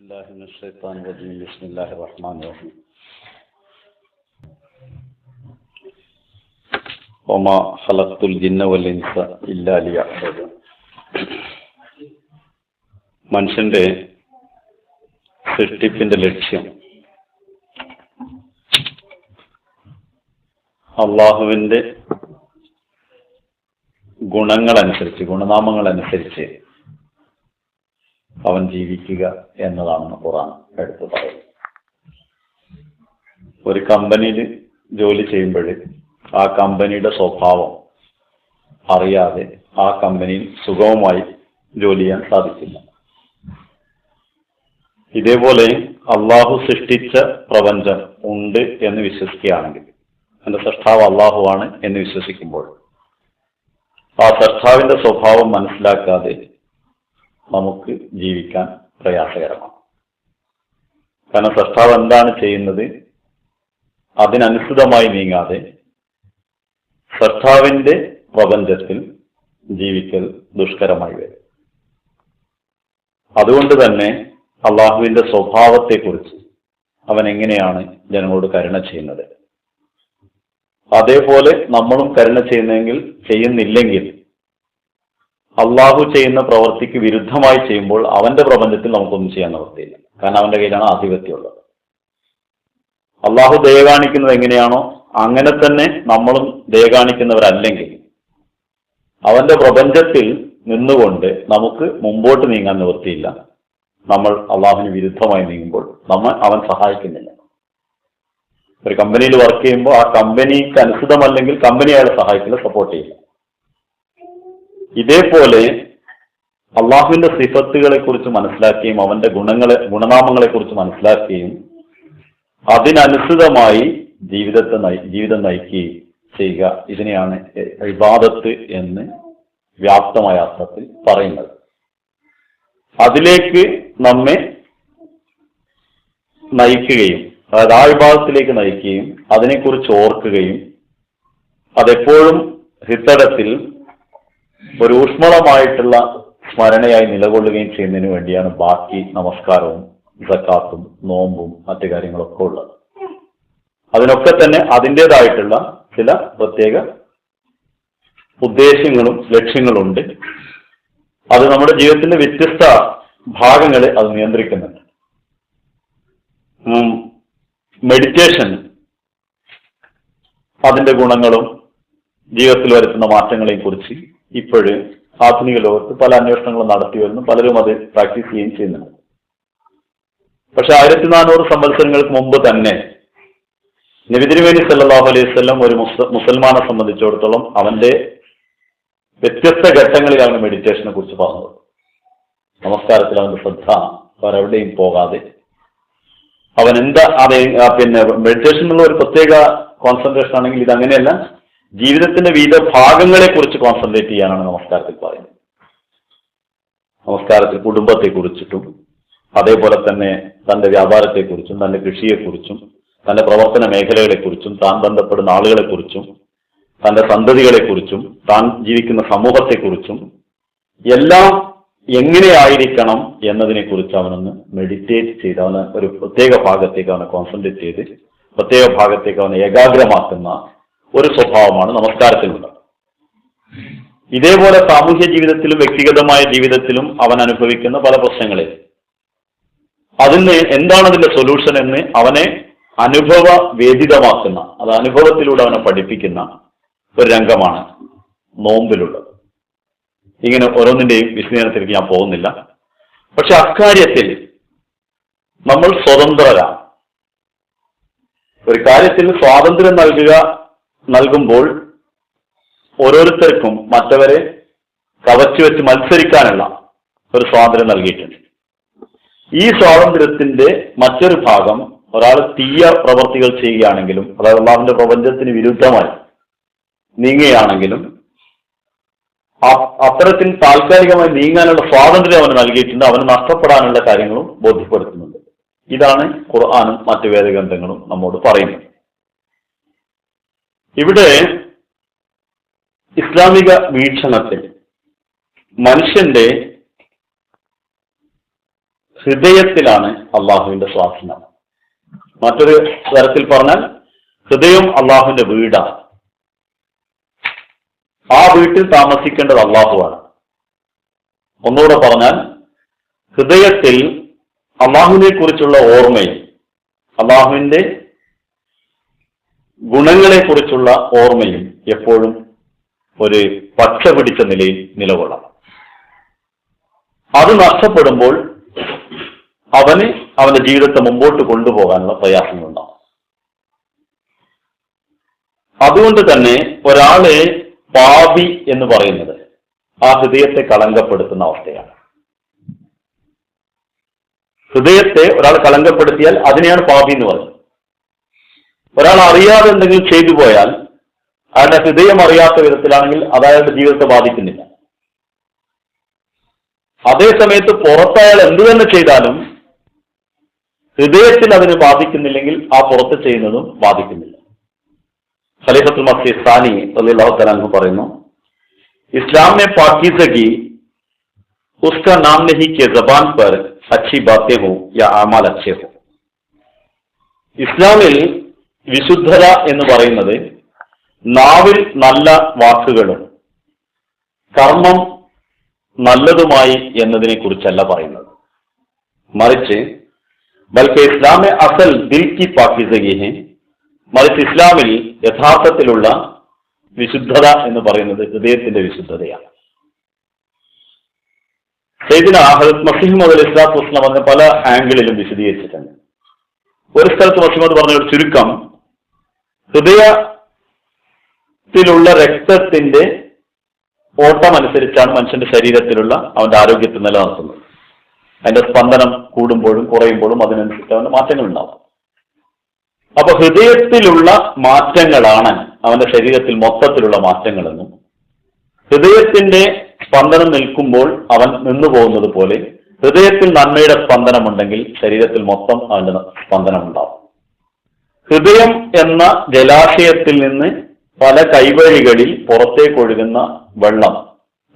بالله من الشيطان الرجيم بسم الله الرحمن الرحيم وما خلقت الجن والإنس إلا ليعبدون മനുഷ്യന്റെ സൃഷ്ടിപ്പിന്റെ ലക്ഷ്യം അള്ളാഹുവിന്റെ ഗുണങ്ങളനുസരിച്ച് ഗുണനാമങ്ങളനുസരിച്ച് അവൻ ജീവിക്കുക എന്നതാണെന്ന് ഖുർആൻ എടുത്തു പറയുന്നത്. ഒരു കമ്പനിയിൽ ജോലി ചെയ്യുമ്പോൾ ആ കമ്പനിയുടെ സ്വഭാവം അറിയാതെ ആ കമ്പനിയിൽ സുഗമമായി ജോലി ചെയ്യാൻ സാധിക്കില്ല. ഇതേപോലെ അള്ളാഹു സൃഷ്ടിച്ച പ്രപഞ്ചം ഉണ്ട് എന്ന് വിശ്വസിക്കുകയാണെങ്കിൽ, എന്റെ സൃഷ്ടാവ് അള്ളാഹുവാണ് എന്ന് വിശ്വസിക്കുമ്പോൾ ആ സൃഷ്ടാവിന്റെ സ്വഭാവം മനസ്സിലാക്കാതെ നമുക്ക് ജീവിക്കാൻ പ്രയാസകരമാണ്. കാരണം സൃഷ്ടാവ് എന്താണ് ചെയ്യുന്നത് അതിനനുസൃതമായി നീങ്ങാതെ സൃഷ്ടാവിന്റെ പ്രപഞ്ചത്തിൽ ജീവിക്കൽ ദുഷ്കരമായി വരും. അതുകൊണ്ട് തന്നെ അള്ളാഹുവിന്റെ സ്വഭാവത്തെക്കുറിച്ച് അവൻ എങ്ങനെയാണ് ജനങ്ങളോട് കരുണ ചെയ്യുന്നത്, അതേപോലെ നമ്മളും കരുണ ചെയ്യുന്നില്ലെങ്കിൽ അള്ളാഹു ചെയ്യുന്ന പ്രവൃത്തിക്ക് വിരുദ്ധമായി ചെയ്യുമ്പോൾ അവന്റെ പ്രപഞ്ചത്തിൽ നമുക്കൊന്നും ചെയ്യാൻ നിവൃത്തിയില്ല. കാരണം അവന്റെ കയ്യിലാണ് ആധിപത്യമുള്ളത്. അള്ളാഹു ദയ കാണിക്കുന്നത് എങ്ങനെയാണോ അങ്ങനെ തന്നെ നമ്മളും ദയ കാണിക്കുന്നവരല്ലെങ്കിൽ അവന്റെ പ്രപഞ്ചത്തിൽ നിന്നുകൊണ്ട് നമുക്ക് മുമ്പോട്ട് നീങ്ങാൻ നിവൃത്തിയില്ല. നമ്മൾ അള്ളാഹുവിന് വിരുദ്ധമായി നീങ്ങുമ്പോൾ അവൻ സഹായിക്കുന്നില്ല. ഒരു കമ്പനിയിൽ വർക്ക് ചെയ്യുമ്പോൾ ആ കമ്പനിക്ക് അനുസൃതമല്ലെങ്കിൽ കമ്പനി അയാളെ സഹായിക്കില്ല, സപ്പോർട്ട് ചെയ്യില്ല. ഇതേപോലെ അള്ളാഹുവിന്റെ സിഫത്തുകളെ കുറിച്ച് മനസ്സിലാക്കുകയും അവന്റെ ഗുണനാമങ്ങളെ കുറിച്ച് മനസ്സിലാക്കുകയും അതിനനുസൃതമായി ജീവിതം നയിക്കുകയും ചെയ്യുക, ഇതിനെയാണ് ഇബാദത്ത് എന്ന് വ്യാപ്തമായ അർത്ഥത്തിൽ പറയുന്നത്. അതിലേക്ക് നമ്മെ നയിക്കുകയും അതായത് ആ വിഭാഗത്തിലേക്ക് നയിക്കുകയും അതിനെക്കുറിച്ച് ഓർക്കുകയും അതെപ്പോഴും ഹൃദയത്തിൽ ഒരു ഊഷ്മളമായിട്ടുള്ള സ്മരണയായി നിലകൊള്ളുകയും ചെയ്യുന്നതിന് വേണ്ടിയാണ് ബാക്കി നമസ്കാരവും സക്കാത്തും നോമ്പും മറ്റു കാര്യങ്ങളൊക്കെ ഉള്ളത്. അതിനൊക്കെ തന്നെ അതിൻ്റെതായിട്ടുള്ള ചില പ്രത്യേക ഉദ്ദേശ്യങ്ങളും ലക്ഷ്യങ്ങളുണ്ട്. അത് നമ്മുടെ ജീവിതത്തിന്റെ വ്യത്യസ്ത ഭാഗങ്ങളെ അത് നിയന്ത്രിക്കുന്നുണ്ട്. മെഡിറ്റേഷൻ അതിന്റെ ഗുണങ്ങളും ജീവിതത്തിൽ വരുത്തുന്ന മാറ്റങ്ങളെയും കുറിച്ച് ഇപ്പോഴ് ആധുനിക ലോകത്ത് പല അന്വേഷണങ്ങളും നടത്തി വരുന്നു, പലരും അത് പ്രാക്ടീസ് ചെയ്യുകയും ചെയ്യുന്നുണ്ട്. പക്ഷെ 1400 സംവത്സരങ്ങൾക്ക് മുമ്പ് തന്നെ നബി തിരുമേനി സല്ലല്ലാഹു അലൈഹി വസല്ലം ഒരു മുസൽമാനെ സംബന്ധിച്ചിടത്തോളം അവന്റെ വ്യത്യസ്ത ഘട്ടങ്ങളിൽ അവന് മെഡിറ്റേഷനെ കുറിച്ച് പറഞ്ഞത്. നമസ്കാരത്തിൽ അവന്റെ ശ്രദ്ധ വേറെവിടെയും പോകാതെ അവൻ പിന്നെ മെഡിറ്റേഷൻ എന്നുള്ള ഒരു പ്രത്യേക കോൺസെൻട്രേഷൻ ആണെങ്കിൽ ഇതങ്ങനെയല്ല, ജീവിതത്തിന്റെ വിവിധ ഭാഗങ്ങളെ കുറിച്ച് കോൺസെൻട്രേറ്റ് ചെയ്യാനാണ് നമസ്കാരത്തിൽ പറയുന്നത്. നമസ്കാരത്തിൽ കുടുംബത്തെ കുറിച്ചിട്ടും അതേപോലെ തന്നെ തന്റെ വ്യാപാരത്തെക്കുറിച്ചും തന്റെ കൃഷിയെക്കുറിച്ചും തന്റെ പ്രവർത്തന മേഖലകളെക്കുറിച്ചും താൻ ബന്ധപ്പെടുന്ന ആളുകളെക്കുറിച്ചും തന്റെ സന്തതികളെക്കുറിച്ചും താൻ ജീവിക്കുന്ന സമൂഹത്തെക്കുറിച്ചും എല്ലാം എങ്ങനെയായിരിക്കണം എന്നതിനെ കുറിച്ച് അവനൊന്ന് മെഡിറ്റേറ്റ് ചെയ്ത് അവന് ഒരു പ്രത്യേക ഭാഗത്തേക്ക് അവനെ കോൺസെൻട്രേറ്റ് ചെയ്ത് പ്രത്യേക ഭാഗത്തേക്ക് അവനെ ഏകാഗ്രമാക്കുന്ന ഒരു സ്വഭാവമാണ് നമസ്കാരത്തിലുള്ളത്. ഇതേപോലെ സാമൂഹ്യ ജീവിതത്തിലും വ്യക്തിഗതമായ ജീവിതത്തിലും അവൻ അനുഭവിക്കുന്ന പല പ്രശ്നങ്ങളെ അതിന് എന്താണ് അതിന്റെ സൊല്യൂഷൻ എന്ന് അവനെ അനുഭവ വേദിതമാക്കുന്ന, അത് അനുഭവത്തിലൂടെ അവനെ പഠിപ്പിക്കുന്ന ഒരു രംഗമാണ് നോമ്പിലുള്ളത്. ഇങ്ങനെ ഓരോന്നിന്റെയും വിശദീകരണത്തിലേക്ക് ഞാൻ പോകുന്നില്ല. പക്ഷെ അക്കാര്യത്തിൽ നമ്മൾ സ്വതന്ത്രരാണ്. ഒരു കാര്യത്തിൽ സ്വാതന്ത്ര്യം നൽകുമ്പോൾ ഓരോരുത്തർക്കും മറ്റവരെ കവച്ചു വെച്ച് മത്സരിക്കാനുള്ള ഒരു സ്വാതന്ത്ര്യം നൽകിയിട്ടുണ്ട്. ഈ സ്വാതന്ത്ര്യത്തിന്റെ മറ്റൊരു ഭാഗം ഒരാൾ തീയ പ്രവർത്തികൾ ചെയ്യുകയാണെങ്കിലും അതായത് അള്ളാഹുവിന്റെ പ്രപഞ്ചത്തിന് വിരുദ്ധമായി നീങ്ങുകയാണെങ്കിലും അത്തരത്തിൽ താൽക്കാലികമായി നീങ്ങാനുള്ള സ്വാതന്ത്ര്യം അവന് നൽകിയിട്ടുണ്ട്. അവന് നഷ്ടപ്പെടാനുള്ള കാര്യങ്ങളും ബോധ്യപ്പെടുത്തുന്നുണ്ട്. ഇതാണ് ഖുർആനും മറ്റു വേദഗ്രന്ഥങ്ങളും നമ്മോട് പറയുന്നത്. ഇവിടെ ഇസ്ലാമിക വീക്ഷണത്തിൽ മനുഷ്യന്റെ ഹൃദയത്തിലാണ് അള്ളാഹുവിന്റെ സ്വാധീനം. മറ്റൊരു തരത്തിൽ പറഞ്ഞാൽ ഹൃദയം അള്ളാഹുവിന്റെ വീടാണ്. ആ വീട്ടിൽ താമസിക്കേണ്ടത് അള്ളാഹുവാണ്. ഒന്നുകൂടെ പറഞ്ഞാൽ ഹൃദയത്തിൽ അള്ളാഹുവിനെ കുറിച്ചുള്ള ഓർമ്മയും അള്ളാഹുവിന്റെ ഗുണങ്ങളെ കുറിച്ചുള്ള ഓർമ്മയും എപ്പോഴും ഒരു പച്ച പിടിച്ച നിലയിൽ നിലകൊള്ളണം. അത് നഷ്ടപ്പെടുമ്പോൾ അവന് അവന്റെ ജീവിതത്തെ മുമ്പോട്ട് കൊണ്ടുപോകാനുള്ള പ്രയാസങ്ങളുണ്ടാവും. അതുകൊണ്ട് തന്നെ ഒരാളെ പാപി എന്ന് പറയുന്നത് ആ ഹൃദയത്തെ കളങ്കപ്പെടുത്തുന്ന അവസ്ഥയാണ്. ഹൃദയത്തെ ഒരാൾ കളങ്കപ്പെടുത്തിയാൽ അതിനെയാണ് പാപി എന്ന് പറയുന്നത്. ഒരാൾ അറിയാതെ എന്തെങ്കിലും ചെയ്തു പോയാൽ അയാളുടെ ഹൃദയം അറിയാത്ത വിധത്തിലാണെങ്കിൽ അത് അയാളുടെ ജീവിതത്തെ ബാധിക്കുന്നില്ല. അതേസമയത്ത് പുറത്തയാൾ എന്തു തന്നെ ചെയ്താലും ഹൃദയത്തിൽ അതിന് ബാധിക്കുന്നില്ലെങ്കിൽ ആ പുറത്ത് ചെയ്യുന്നതും ബാധിക്കുന്നില്ല. ഖലീഫത്തുൽ മസീഹ് സാനി റളിയല്ലാഹു തആല അൻഹു പറയുന്നു, ഇസ്ലാം में पाकीज़गी उसका नाम नहीं कि ज़बान पर अच्छी बातें हो या अमाल अच्छे हो. ഇസ്ലാമിൽ വിശുദ്ധത എന്ന് പറയുന്നത് നാവിൽ നല്ല വാക്കുകളും കർമ്മം നല്ലതുമായി എന്നതിനെ കുറിച്ചല്ല പറയുന്നത്. മറിച്ച് ബൽക്ക് ഇസ്ലാമെ അസൽ ദിൽ കി പാക്കീസഗി ഹെ. മറിച്ച് ഇസ്ലാമിൽ യഥാർത്ഥത്തിലുള്ള വിശുദ്ധത എന്ന് പറയുന്നത് ഹൃദയത്തിന്റെ വിശുദ്ധതയാണ്. സയ്യിദുനാ ഹദരത്ത് മസീഹ് മൗഊദ് അലൈഹിസ്സലാത്തു വസ്സലാം പറഞ്ഞ പല ആംഗിളിലും വിശദീകരിച്ചിട്ടുണ്ട്. ഒരു സ്ഥലത്ത് മസീഹ് പറഞ്ഞ ഒരു ചുരുക്കം, ഹൃദയത്തിലുള്ള രക്തത്തിന്റെ ഓട്ടം അനുസരിച്ചാണ് മനുഷ്യന്റെ ശരീരത്തിലുള്ള അവന്റെ ആരോഗ്യത്തെ നിലനിർത്തുന്നത്. അതിന്റെ സ്പന്ദനം കൂടുമ്പോഴും കുറയുമ്പോഴും അതിനനുസരിച്ച് അവന്റെ മാറ്റങ്ങൾ ഉണ്ടാവും. അപ്പൊ ഹൃദയത്തിലുള്ള മാറ്റങ്ങളാണ് അവന്റെ ശരീരത്തിൽ മൊത്തത്തിലുള്ള മാറ്റങ്ങളെന്നും, ഹൃദയത്തിന്റെ സ്പന്ദനം നിൽക്കുമ്പോൾ അവൻ നിന്നു പോകുന്നത് പോലെ ഹൃദയത്തിൽ നന്മയുടെ സ്പന്ദനം ഉണ്ടെങ്കിൽ ശരീരത്തിൽ മൊത്തം അവന്റെ സ്പന്ദനം ഉണ്ടാവും. ഹൃദയം എന്ന ജലാശയത്തിൽ നിന്ന് പല കൈവഴികളിൽ പുറത്തേക്ക് ഒഴുകുന്ന വെള്ളം,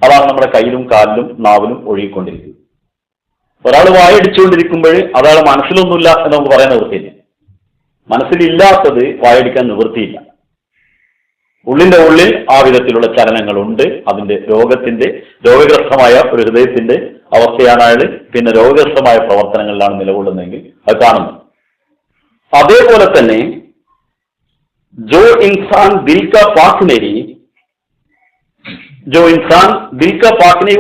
അതാണ് നമ്മുടെ കയ്യിലും കാലിലും നാവിലും ഒഴുകിക്കൊണ്ടിരിക്കുന്നത്. ഒരാൾ വായടിച്ചുകൊണ്ടിരിക്കുമ്പോൾ അയാളെ മനസ്സിലൊന്നുമില്ല എന്ന് നമുക്ക് പറയാൻ നിവൃത്തിയില്ല. മനസ്സിലില്ലാത്തത് വായടിക്കാൻ നിവൃത്തിയില്ല. ഉള്ളിന്റെ ഉള്ളിൽ ആ വിധത്തിലുള്ള ചലനങ്ങളുണ്ട്. അതിന്റെ രോഗഗ്രസ്തമായ ഒരു ഹൃദയത്തിന്റെ അവസ്ഥയാണ് അയാൾ പിന്നെ രോഗഗ്രസ്തമായ പ്രവർത്തനങ്ങളിലാണ് നിലകൊള്ളുന്നതെങ്കിൽ അത് കാണുന്നു. അതേപോലെ തന്നെ जो इंसान दिल का पाक नहीं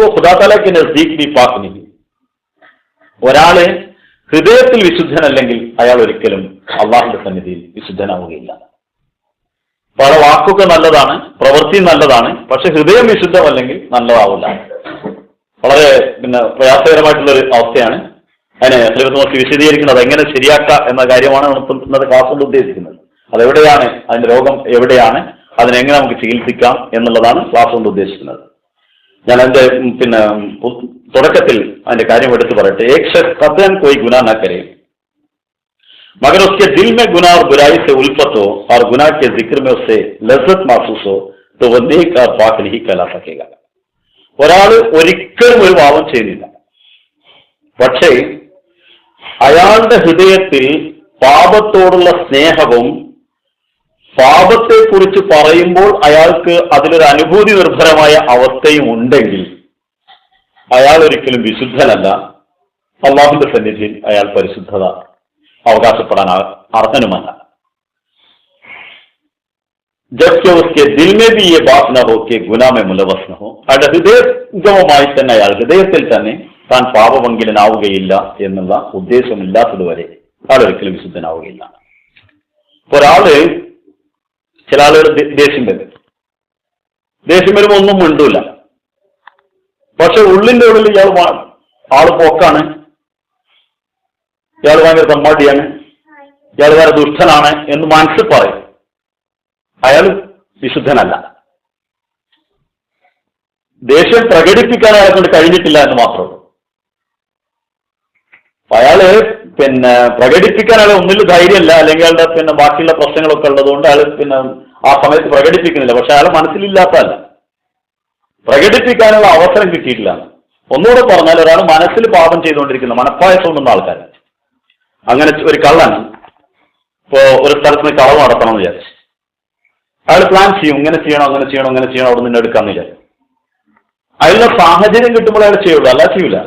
वो खुदा ताला के नजदीक भी पाक नहीं. ഒരാള് ഹൃദയത്തിൽ വിശുദ്ധനല്ലെങ്കിൽ അയാൾ ഒരിക്കലും അള്ളാഹുവിന്റെ സന്നിധിയിൽ വിശുദ്ധനാവുകയില്ല. പല വാക്കൊക്കെ നല്ലതാണ്, പ്രവൃത്തി നല്ലതാണ്, പക്ഷെ ഹൃദയം വിശുദ്ധമല്ലെങ്കിൽ നല്ലതാവില്ല. വളരെ പ്രയാസകരമായിട്ടുള്ള ഒരു അവസ്ഥയാണ്. അതിനെ നമുക്ക് വിശദീകരിക്കുന്നത് എങ്ങനെ ശരിയാക്കാം എന്ന കാര്യമാണ് ഇന്നത്തെ ക്ലാസ് കൊണ്ട് ഉദ്ദേശിക്കുന്നത്. അതെവിടെയാണ് അതിന്റെ രോഗം, എവിടെയാണ് അതിനെങ്ങനെ നമുക്ക് ചികിത്സിക്കാം എന്നുള്ളതാണ് ക്ലാസ് കൊണ്ട് ഉദ്ദേശിക്കുന്നത്. ഞാൻ അതിന്റെ തുടക്കത്തിൽ അതിന്റെ കാര്യം എടുത്തു പറയട്ടെ. एक शख्स कतन कोई गुनाह न करे मगर उसके दिल में गुनाह और बुराई से उल्फत हो और गुनाह के जिक्र में उससे लज्जत महसूस हो तो वो नेक और पाक नहीं कहला सकेगा. ഒരാൾ ഒരിക്കലും ഒരു പാപം ചെയ്യുന്നില്ല, പക്ഷേ അയാളുടെ ഹൃദയത്തിൽ പാപത്തോടുള്ള സ്നേഹവും പാപത്തെ കുറിച്ച് പറയുമ്പോൾ അയാൾക്ക് അതിലൊരു അനുഭൂതി നിർഭരമായ അവസ്ഥയും ഉണ്ടെങ്കിൽ അയാൾ ഒരിക്കലും വിശുദ്ധനല്ല. അള്ളാഹുവിന്റെ സന്നിധിയിൽ അയാൾ പരിശുദ്ധത അവകാശപ്പെടാൻ അർഹനുമല്ല. ജബ്കി ഉസ്കെ ദിൽ മേ ഭി യേ ബാത് ന ഹോ കെ ഗുനാ മേ മുലവസ് ന ഹോ. അയാളുടെ ഹൃദയംഗമമായി തന്നെ അയാൾ ഹൃദയത്തിൽ തന്നെ താൻ പാപഭംഗിതനാവുകയില്ല എന്നുള്ള ഉദ്ദേശമില്ലാത്തതുവരെ അയാൾ ഒരിക്കലും വിശുദ്ധനാവുകയില്ല. ഒരാള് ചില ആളുകൾ ദേഷ്യം വരുമ്പോൾ ഒന്നും മിണ്ടൂല, പക്ഷെ ഉള്ളിന്റെ ഉള്ളിൽ ആള് പോക്കാണ്, ഇയാൾ ഭയങ്കര തമ്മാടിയാണ്, ഇയാൾ വേറെ ദുഷ്ടനാണ് എന്ന് മനസ്സിൽ പറയും. അയാൾ വിശുദ്ധനല്ല. ദേഷ്യം പ്രകടിപ്പിക്കാൻ അയാളെ കൊണ്ട് കഴിഞ്ഞിട്ടില്ല എന്ന് മാത്രമേ. അയാള് പ്രകടിപ്പിക്കാൻ അയാൾ ഒന്നിൽ ധൈര്യമല്ല, അല്ലെങ്കിൽ അയാളുടെ ബാക്കിയുള്ള പ്രശ്നങ്ങളൊക്കെ ഉള്ളതുകൊണ്ട് അയാൾ ആ സമയത്ത് പ്രകടിപ്പിക്കുന്നില്ല. പക്ഷെ അയാൾ മനസ്സിലില്ലാത്തതല്ല, പ്രകടിപ്പിക്കാനുള്ള അവസരം കിട്ടിയിട്ടില്ല. ഒന്നുകൂടെ പറഞ്ഞാൽ ഒരാൾ മനസ്സിൽ പാപം ചെയ്തുകൊണ്ടിരിക്കുന്ന മനപ്പായസം ഉണ്ടെന്ന ആൾക്കാർ, അങ്ങനെ ഒരു കള്ളൻ ഇപ്പോ ഒരു സ്ഥലത്ത് നിന്ന് കളവ് നടത്തണം എന്ന് വിചാരിച്ചു. അയാൾ പ്ലാൻ ചെയ്യും, ഇങ്ങനെ ചെയ്യണം അങ്ങനെ ചെയ്യണം അങ്ങനെ ചെയ്യണം, അവിടെ നിന്ന് എടുക്കാന്ന് വിചാരിച്ചു. അതിനുള്ള സാഹചര്യം കിട്ടുമ്പോൾ അയാൾ ചെയ്യുള്ളൂ, അല്ല ചെയ്യൂല.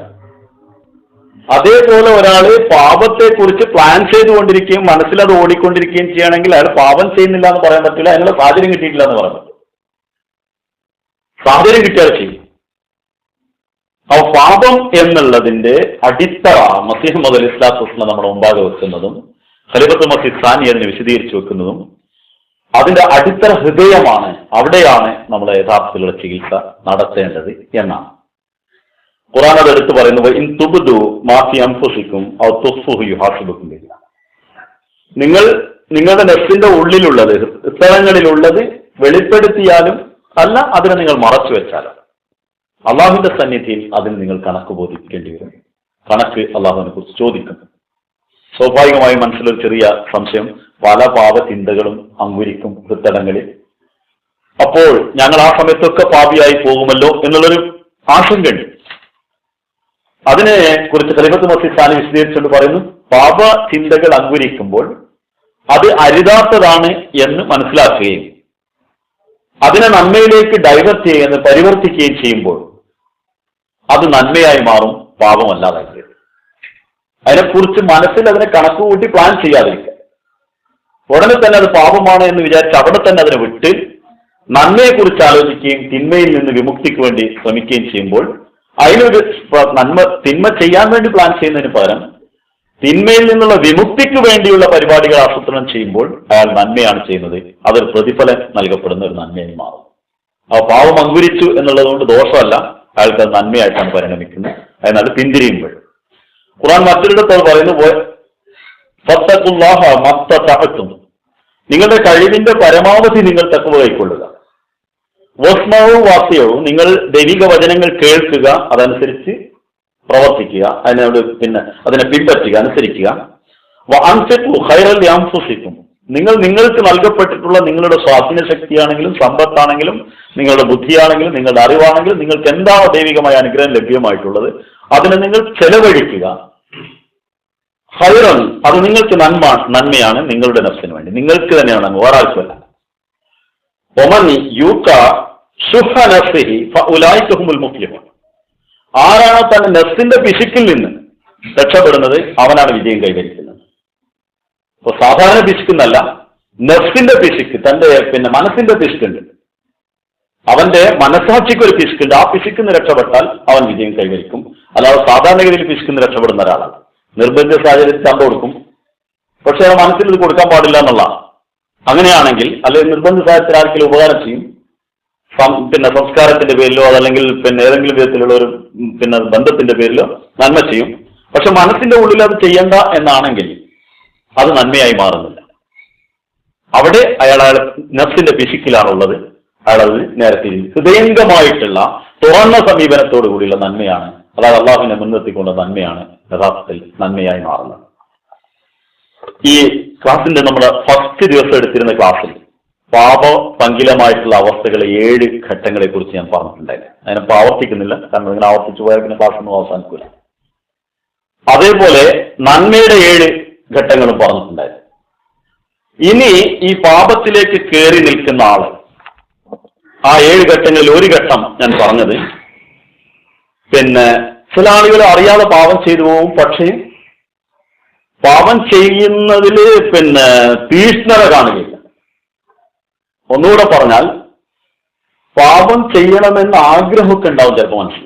അതേപോലെ ഒരാള് പാപത്തെ കുറിച്ച് പ്ലാൻ ചെയ്തുകൊണ്ടിരിക്കുകയും മനസ്സിലത് ഓടിക്കൊണ്ടിരിക്കുകയും ചെയ്യണമെങ്കിൽ അയാൾ പാപം ചെയ്യുന്നില്ല എന്ന് പറയാൻ പറ്റില്ല, അതിനുള്ള സാഹചര്യം കിട്ടിയിട്ടില്ല എന്ന് പറയാൻ പറ്റും. സാഹചര്യം കിട്ടിയാൽ ചെയ്യും. ആ പാപം എന്നുള്ളതിന്റെ അടിത്തറ മസീഹ് മൗഊദ് അലൈഹിസ്സലാത്തു വസ്സലാം നമ്മുടെ മുമ്പാകെ വെക്കുന്നതും ഖലീഫത്തുൽ മസീഹ് സാനി അതിനെ വിശദീകരിച്ചു വെക്കുന്നതും അതിന്റെ അടിത്തറ ഹൃദയമാണ്. അവിടെയാണ് നമ്മൾ യഥാർത്ഥത്തിലുള്ള ചികിത്സ നടത്തേണ്ടത് എന്നാണ് ഖുർആൻ അത് എടുത്ത് പറയുന്നത്. ഇൻ തുബ്ദു മാ ഫീ അൻഫുസികും ഔ തുഖ്ഫുഹു യുഹാസിബുകും ബിഹി. നിങ്ങൾ നിങ്ങളുടെ നെഫ്സിന്റെ ഉള്ളിലുള്ളത്, സ്ഥലങ്ങളിലുള്ളത് വെളിപ്പെടുത്തിയാലും അല്ല അതിനെ നിങ്ങൾ മറച്ചു വെച്ചാലും അള്ളാഹുവിന്റെ സന്നിധിയിൽ അതിന് നിങ്ങൾ കണക്ക് ബോധിപ്പിക്കേണ്ടി വരും. കണക്ക് അള്ളാഹുവിനെ കുറിച്ച് ചോദിക്കും. സ്വാഭാവികമായും മനസ്സിലൊരു ചെറിയ സംശയം, പല പാപചിന്തകളും അങ്കുരിക്കും ഹൃത്തടങ്ങളിൽ. അപ്പോൾ ഞങ്ങൾ ആ സമയത്തൊക്കെ പാപിയായി പോകുമല്ലോ എന്നുള്ളൊരു ആശങ്കയുണ്ട്. അതിനെ കുറിച്ച് ഖലീഫത്തുൽ മസീഹ് സാനി വിശദീകരിച്ചുകൊണ്ട് പറയുന്നു, പാപചിന്തകൾ അങ്കുരിക്കുമ്പോൾ അത് അരുതാത്തതാണ് എന്ന് മനസ്സിലാക്കുകയും അതിനെ നന്മയിലേക്ക് ഡൈവേർട്ട് ചെയ്യുന്ന പരിവർത്തിക്കുകയും ചെയ്യുമ്പോൾ അത് നന്മയായി മാറും, പാപമല്ലാതായി. അതിനെക്കുറിച്ച് മനസ്സിൽ അതിനെ കണക്കുകൂട്ടി പ്ലാൻ ചെയ്യാതിരിക്കുക. ഉടനെ തന്നെ അത് പാപമാണ് എന്ന് വിചാരിച്ച് അവിടെ തന്നെ അതിനെ വിട്ട് നന്മയെക്കുറിച്ച് ആലോചിക്കുകയും തിന്മയിൽ നിന്ന് വിമുക്തിക്ക് വേണ്ടി ശ്രമിക്കുകയും ചെയ്യുമ്പോൾ അതിനൊരു തിന്മ ചെയ്യാൻ വേണ്ടി പ്ലാൻ ചെയ്യുന്നതിന് പകരം തിന്മയിൽ നിന്നുള്ള വിമുക്തിക്ക് വേണ്ടിയുള്ള പരിപാടികൾ ആസൂത്രണം ചെയ്യുമ്പോൾ അയാൾ നന്മയാണ് ചെയ്യുന്നത്. അതൊരു പ്രതിഫലം നൽകപ്പെടുന്ന ഒരു നന്മയായി മാറും. ആ പാവം അങ്കുരിച്ചു എന്നുള്ളത് കൊണ്ട് ദോഷമല്ല, അയാൾക്ക് അത് നന്മയായിട്ടാണ് പരിണമിക്കുന്നത്. അതിനത് പിന്തിരിയുമ്പോൾ ഖുർആൻ മറ്റൊരിടത്ത് പറയുന്നു, ഫത്തഖുല്ലാഹ മസ്തതഅതും, നിങ്ങളുടെ കഴിവിന്റെ പരമാവധി നിങ്ങൾ തഖ്വ കൈക്കൊള്ളുക. വസ്മഉ വാസിഉ, നിങ്ങൾ ദൈവിക വചനങ്ങൾ കേൾക്കുക, അതനുസരിച്ച് പ്രവർത്തിക്കുക, അതിനെ പിൻപറ്റുക, അനുസരിക്കുക. വഅൻഫിഖു ഖൈറൻ ലിഅൻഫുസികും, നിങ്ങൾക്ക് നൽകപ്പെട്ടിട്ടുള്ള നിങ്ങളുടെ സ്വാധീന ശക്തിയാണെങ്കിലും സമ്പത്താണെങ്കിലും നിങ്ങളുടെ ബുദ്ധിയാണെങ്കിലും നിങ്ങളുടെ അറിവാണെങ്കിലും നിങ്ങൾക്ക് എന്താണോ ദൈവികമായ അനുഗ്രഹം ലഭ്യമായിട്ടുള്ളത് അതിനെ നിങ്ങൾ ചെലവഴിക്കുക. ഖൈറൻ, അത് നിങ്ങൾക്ക് നന്മയാണ്, നിങ്ങളുടെ നഫ്സിന് വേണ്ടി, നിങ്ങൾക്ക് തന്നെയാണ് നന്മ, വേറെ ആർക്കുമല്ല. ഒമൻ യൂക ശുഹ നഫ്സിഹി ഫഉലൈക ഹുമുൽ മുഫ്ലിഹൂൻ, ആരാണോ തന്റെ നഫ്സിന്റെ പിശുക്കിൽ നിന്ന് രക്ഷപ്പെടുന്നത് അവനാണ് വിജയം കൈവരിക്കുന്നത്. അപ്പൊ സാധാരണ പിശുക്കെന്നല്ല, നഫ്സിന്റെ പിശുക്ക്, തന്റെ മനസ്സിന്റെ പിശുക്കുണ്ട്, അവന്റെ മനസ്സാക്ഷിക്ക് ഒരു പിശുക്കുണ്ട്. ആ പിശുക്കിന്ന് രക്ഷപ്പെട്ടാൽ അവൻ വിജയം കൈവരിക്കും. അല്ലാതെ സാധാരണഗതിയിൽ പിശുക്കിന്ന് രക്ഷപ്പെടുന്ന ഒരാളാണ്. നിർബന്ധ സാഹചര്യത്തിൽ ചന്ത കൊടുക്കും, പക്ഷെ ആ മനസ്സിൽ ഇത് കൊടുക്കാൻ പാടില്ല എന്നുള്ള. അങ്ങനെയാണെങ്കിൽ അല്ലെങ്കിൽ നിർബന്ധ സാഹചര്യത്തിൽ ആർക്കെങ്കിലും ഉപകാരം ചെയ്യും, സംസ്കാരത്തിന്റെ പേരിലോ അതല്ലെങ്കിൽ ഏതെങ്കിലും വിധത്തിലുള്ള ഒരു ബന്ധത്തിന്റെ പേരിലോ നന്മ ചെയ്യും. പക്ഷെ മനസ്സിന്റെ ഉള്ളിൽ അത് ചെയ്യണ്ട എന്നാണെങ്കിൽ അത് നന്മയായി മാറുന്നില്ല. അവിടെ അയാൾ നഫ്സിന്റെ പിശുക്കിലാണുള്ളത്. അയാളത് നേരത്തെ ഹൃദയംഗമായിട്ടുള്ള തുറന്ന സമീപനത്തോടു കൂടിയുള്ള നന്മയാണ്, അതായത് അള്ളാഹുവിനെ മുൻനിർത്തിക്കൊണ്ട നന്മയാണ് യഥാർത്ഥത്തിൽ നന്മയായി മാറുന്നത്. ഈ ക്ലാസിന്റെ നമ്മുടെ ഫസ്റ്റ് ദിവസം എടുത്തിരുന്ന ക്ലാസ്സിൽ പാപപങ്കിലമായിട്ടുള്ള അവസ്ഥകളെ 7 ഘട്ടങ്ങളെ കുറിച്ച് ഞാൻ പറഞ്ഞിട്ടുണ്ടായിരുന്നു. അതിനിപ്പോൾ ആവർത്തിക്കുന്നില്ല, കാരണം ഇങ്ങനെ ആവർത്തിച്ചു പോയാൽ പിന്നെ ക്ലാസ്സൊന്നും അവസാനിക്കില്ല. അതേപോലെ നന്മയുടെ 7 ഘട്ടങ്ങളും പറഞ്ഞിട്ടുണ്ടായിരുന്നു. ഇനി ഈ പാപത്തിലേക്ക് കയറി നിൽക്കുന്ന ആള്, ആ 7 ഘട്ടങ്ങളിൽ ഒരു ഘട്ടം ഞാൻ പറഞ്ഞത്, ചില ആളുകൾ അറിയാതെ പാപം ചെയ്തു പോകും. പക്ഷേ പാപം ചെയ്യുന്നതിൽ തീഷ്ണത കാണുകയില്ല. ഒന്നുകൂടെ പറഞ്ഞാൽ പാപം ചെയ്യണമെന്ന് ആഗ്രഹമൊക്കെ ഉണ്ടാവും ചിലപ്പോൾ മനസ്സിൽ,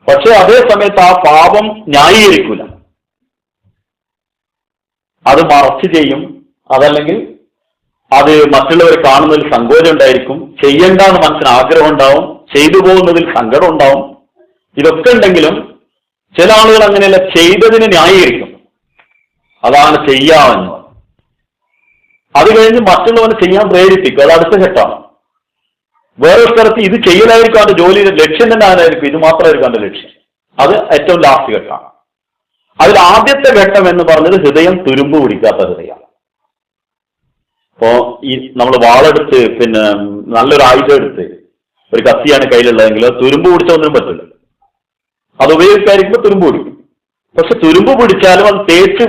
പക്ഷെ അതേ സമയത്ത് ആ പാപം ന്യായീകരിക്കൂല, അത് മറച്ചു ചെയ്യും. അതല്ലെങ്കിൽ അത് മറ്റുള്ളവർ കാണുന്നതിൽ സങ്കോചം ഉണ്ടായിരിക്കും, ചെയ്യണ്ടെന്ന് മനസ്സിന് ആഗ്രഹം ഉണ്ടാവും, ചെയ്തു പോകുന്നതിൽ സങ്കടം ഉണ്ടാവും. ഇതൊക്കെ ഉണ്ടെങ്കിലും ചില ആളുകൾ അങ്ങനെയല്ല, ചെയ്തതിന് ന്യായീകരിക്കും, അതാണ് ചെയ്യാമെന്ന്. അത് കഴിഞ്ഞ് മറ്റുള്ളവനെ ചെയ്യാൻ പ്രേരിപ്പിക്കും, അത് അടുത്ത ഘട്ടമാണ്. വേറെ സ്ഥലത്ത് ഇത് ചെയ്യലായിരിക്കും അവന്റെ ജോലിയുടെ ലക്ഷ്യം തന്നെ ആരായിരിക്കും, ഇത് മാത്രമായിരിക്കും അവന്റെ ലക്ഷ്യം. അത് ഏറ്റവും ലാസ്റ്റ് ഘട്ടമാണ്. അതിൽ ആദ്യത്തെ ഘട്ടം എന്ന് പറഞ്ഞത് ഹൃദയം തുരുമ്പ് പിടിക്കാത്ത ഹൃദയമാണ്. ഇപ്പോ ഈ നമ്മൾ വാളെടുത്ത് നല്ലൊരു ആയുധം എടുത്ത് ഒരു കത്തിയാണ് കയ്യിലുള്ളതെങ്കിൽ തുരുമ്പ് പിടിച്ച ഒന്നിനും പറ്റില്ല. അത് ഉപയോഗിക്കാതിരിക്കുമ്പോൾ തുരുമ്പ് പിടിക്കും. പക്ഷെ തുരുമ്പ് പിടിച്ചാലും അത് തേച്ച്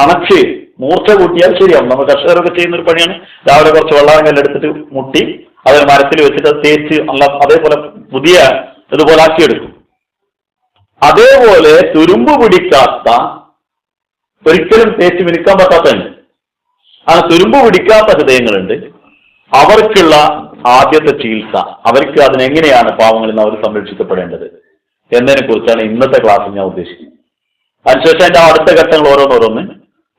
അണച്ച് മൂർച്ച കൂട്ടിയാൽ ശരിയാവും. നമ്മൾ കർഷകരൊക്കെ ചെയ്യുന്ന ഒരു പണിയാണ്. രാവിലെ കുറച്ച് വെള്ളാങ്കല്ല് എടുത്തിട്ട് മുട്ടി അതിന് മരത്തിൽ വെച്ചിട്ട് അത് തേച്ച് അതേപോലെ പുതിയ ഇതുപോലെ ആക്കിയെടുക്കും. അതേപോലെ തുരുമ്പ് പിടിക്കാത്ത, ഒരിക്കലും തേച്ച് മിനുക്കാൻ പറ്റാത്തതുണ്ട്. ആ തുരുമ്പ് പിടിക്കാത്ത ഹൃദയങ്ങളുണ്ട്. അവർക്കുള്ള ആദ്യത്തെ ചികിത്സ, അവർക്ക് അതിനെങ്ങനെയാണ് പാവങ്ങളിൽ നിന്ന് അവർ സംരക്ഷിക്കപ്പെടേണ്ടത് എന്നതിനെ കുറിച്ചാണ് ഇന്നത്തെ ക്ലാസ്സിൽ ഞാൻ ഉദ്ദേശിക്കുന്നത്. അതിനുശേഷം അതിന്റെ അടുത്ത ഘട്ടങ്ങൾ ഓരോന്നോരോന്ന്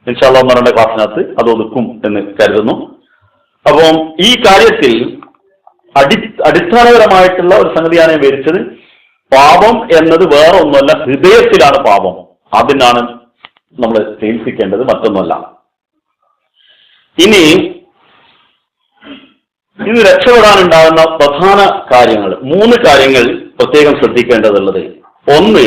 ഇൻഷാ അല്ലാഹ് 1-2 ക്ലാസ്സിനകത്ത് അത് ഒതുക്കും എന്ന് കരുതുന്നു. അപ്പം ഈ കാര്യത്തിൽ അടിസ്ഥാനപരമായിട്ടുള്ള ഒരു സംഗതിയാണ് ഞാൻ വിവരിച്ചത്. പാപം എന്നത് വേറെ ഒന്നുമല്ല, ഹൃദയത്തിലാണ് പാപം. അതിനാണ് നമ്മൾ ചികിത്സിക്കേണ്ടത്, മറ്റൊന്നുമല്ല. ഇനി ഇത് രക്ഷപ്പെടാനുണ്ടാകുന്ന പ്രധാന കാര്യങ്ങൾ, 3 കാര്യങ്ങൾ പ്രത്യേകം ശ്രദ്ധിക്കേണ്ടതുള്ളത്. ഒന്ന്,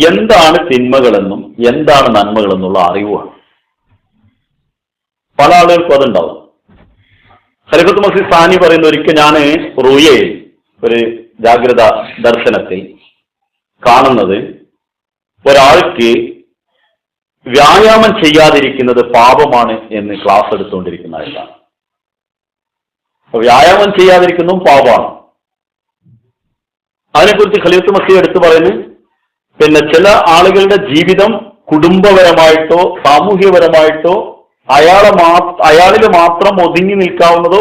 എന്താണ് തിന്മകളെന്നും എന്താണ് നന്മകളെന്നുള്ള അറിവാണ്. പല ആളുകൾക്കും അതുണ്ടാവും. ഖലീഫത്തുൽ മസീഹ് സാനി പറയുന്ന, ഒരിക്കൽ ഞാൻ റുയയിൽ ഒരു ജാഗ്രത ദർശനത്തിൽ കാണുന്നത് ഒരാൾക്ക് വ്യായാമം ചെയ്യാതിരിക്കുന്നത് പാപമാണ് എന്ന് ക്ലാസ് എടുത്തുകൊണ്ടിരിക്കുന്നതായിട്ടാണ്. അപ്പൊ വ്യായാമം ചെയ്യാതിരിക്കുന്നതും പാപമാണ്. അതിനെക്കുറിച്ച് ഖലീഫത്തുൽ മസീഹ് എടുത്തു പറയുന്നു, പിന്നെ ചില ആളുകളുടെ ജീവിതം കുടുംബപരമായിട്ടോ സാമൂഹ്യപരമായിട്ടോ അയാളിൽ മാത്രം ഒതുങ്ങി നിൽക്കാവുന്നതോ,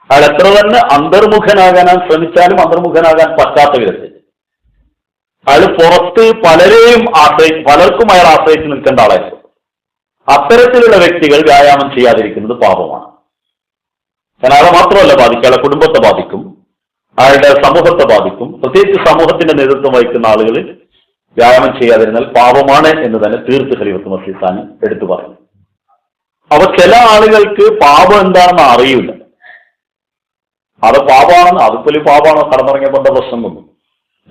അയാൾ എത്ര തന്നെ അന്തർമുഖനാകാൻ ശ്രമിച്ചാലും അന്തർമുഖനാകാൻ പറ്റാത്ത വിധത്തിൽ അയാൾ പുറത്ത് പലർക്കും അയാൾ ആശ്രയിച്ച് നിൽക്കേണ്ട ആളായിരിക്കും. അത്തരത്തിലുള്ള വ്യക്തികൾ വ്യായാമം ചെയ്യാതിരിക്കുന്നത് പാപമാണ്. കാരണം അയാളെ മാത്രമല്ല ബാധിക്കും, അയാളെ കുടുംബത്തെ ബാധിക്കും, അയാളുടെ സമൂഹത്തെ ബാധിക്കും. പ്രത്യേകിച്ച് സമൂഹത്തിന്റെ നേതൃത്വം വഹിക്കുന്ന ആളുകൾ വ്യായാമം ചെയ്യാതിരുന്നാൽ പാപമാണ് എന്ന് തന്നെ തീർത്ത് ഖലീഫത്തുൽ മസീഹ് സാനി എടുത്തു പറഞ്ഞു. അപ്പൊ ചില ആളുകൾക്ക് പാപം എന്താണെന്ന് അറിയില്ല. അത് പാപമാണെന്ന്, അതുപോലെ പാപമാണോ കടന്നിറങ്ങിയപ്പോൾ പ്രശ്നം വന്നു.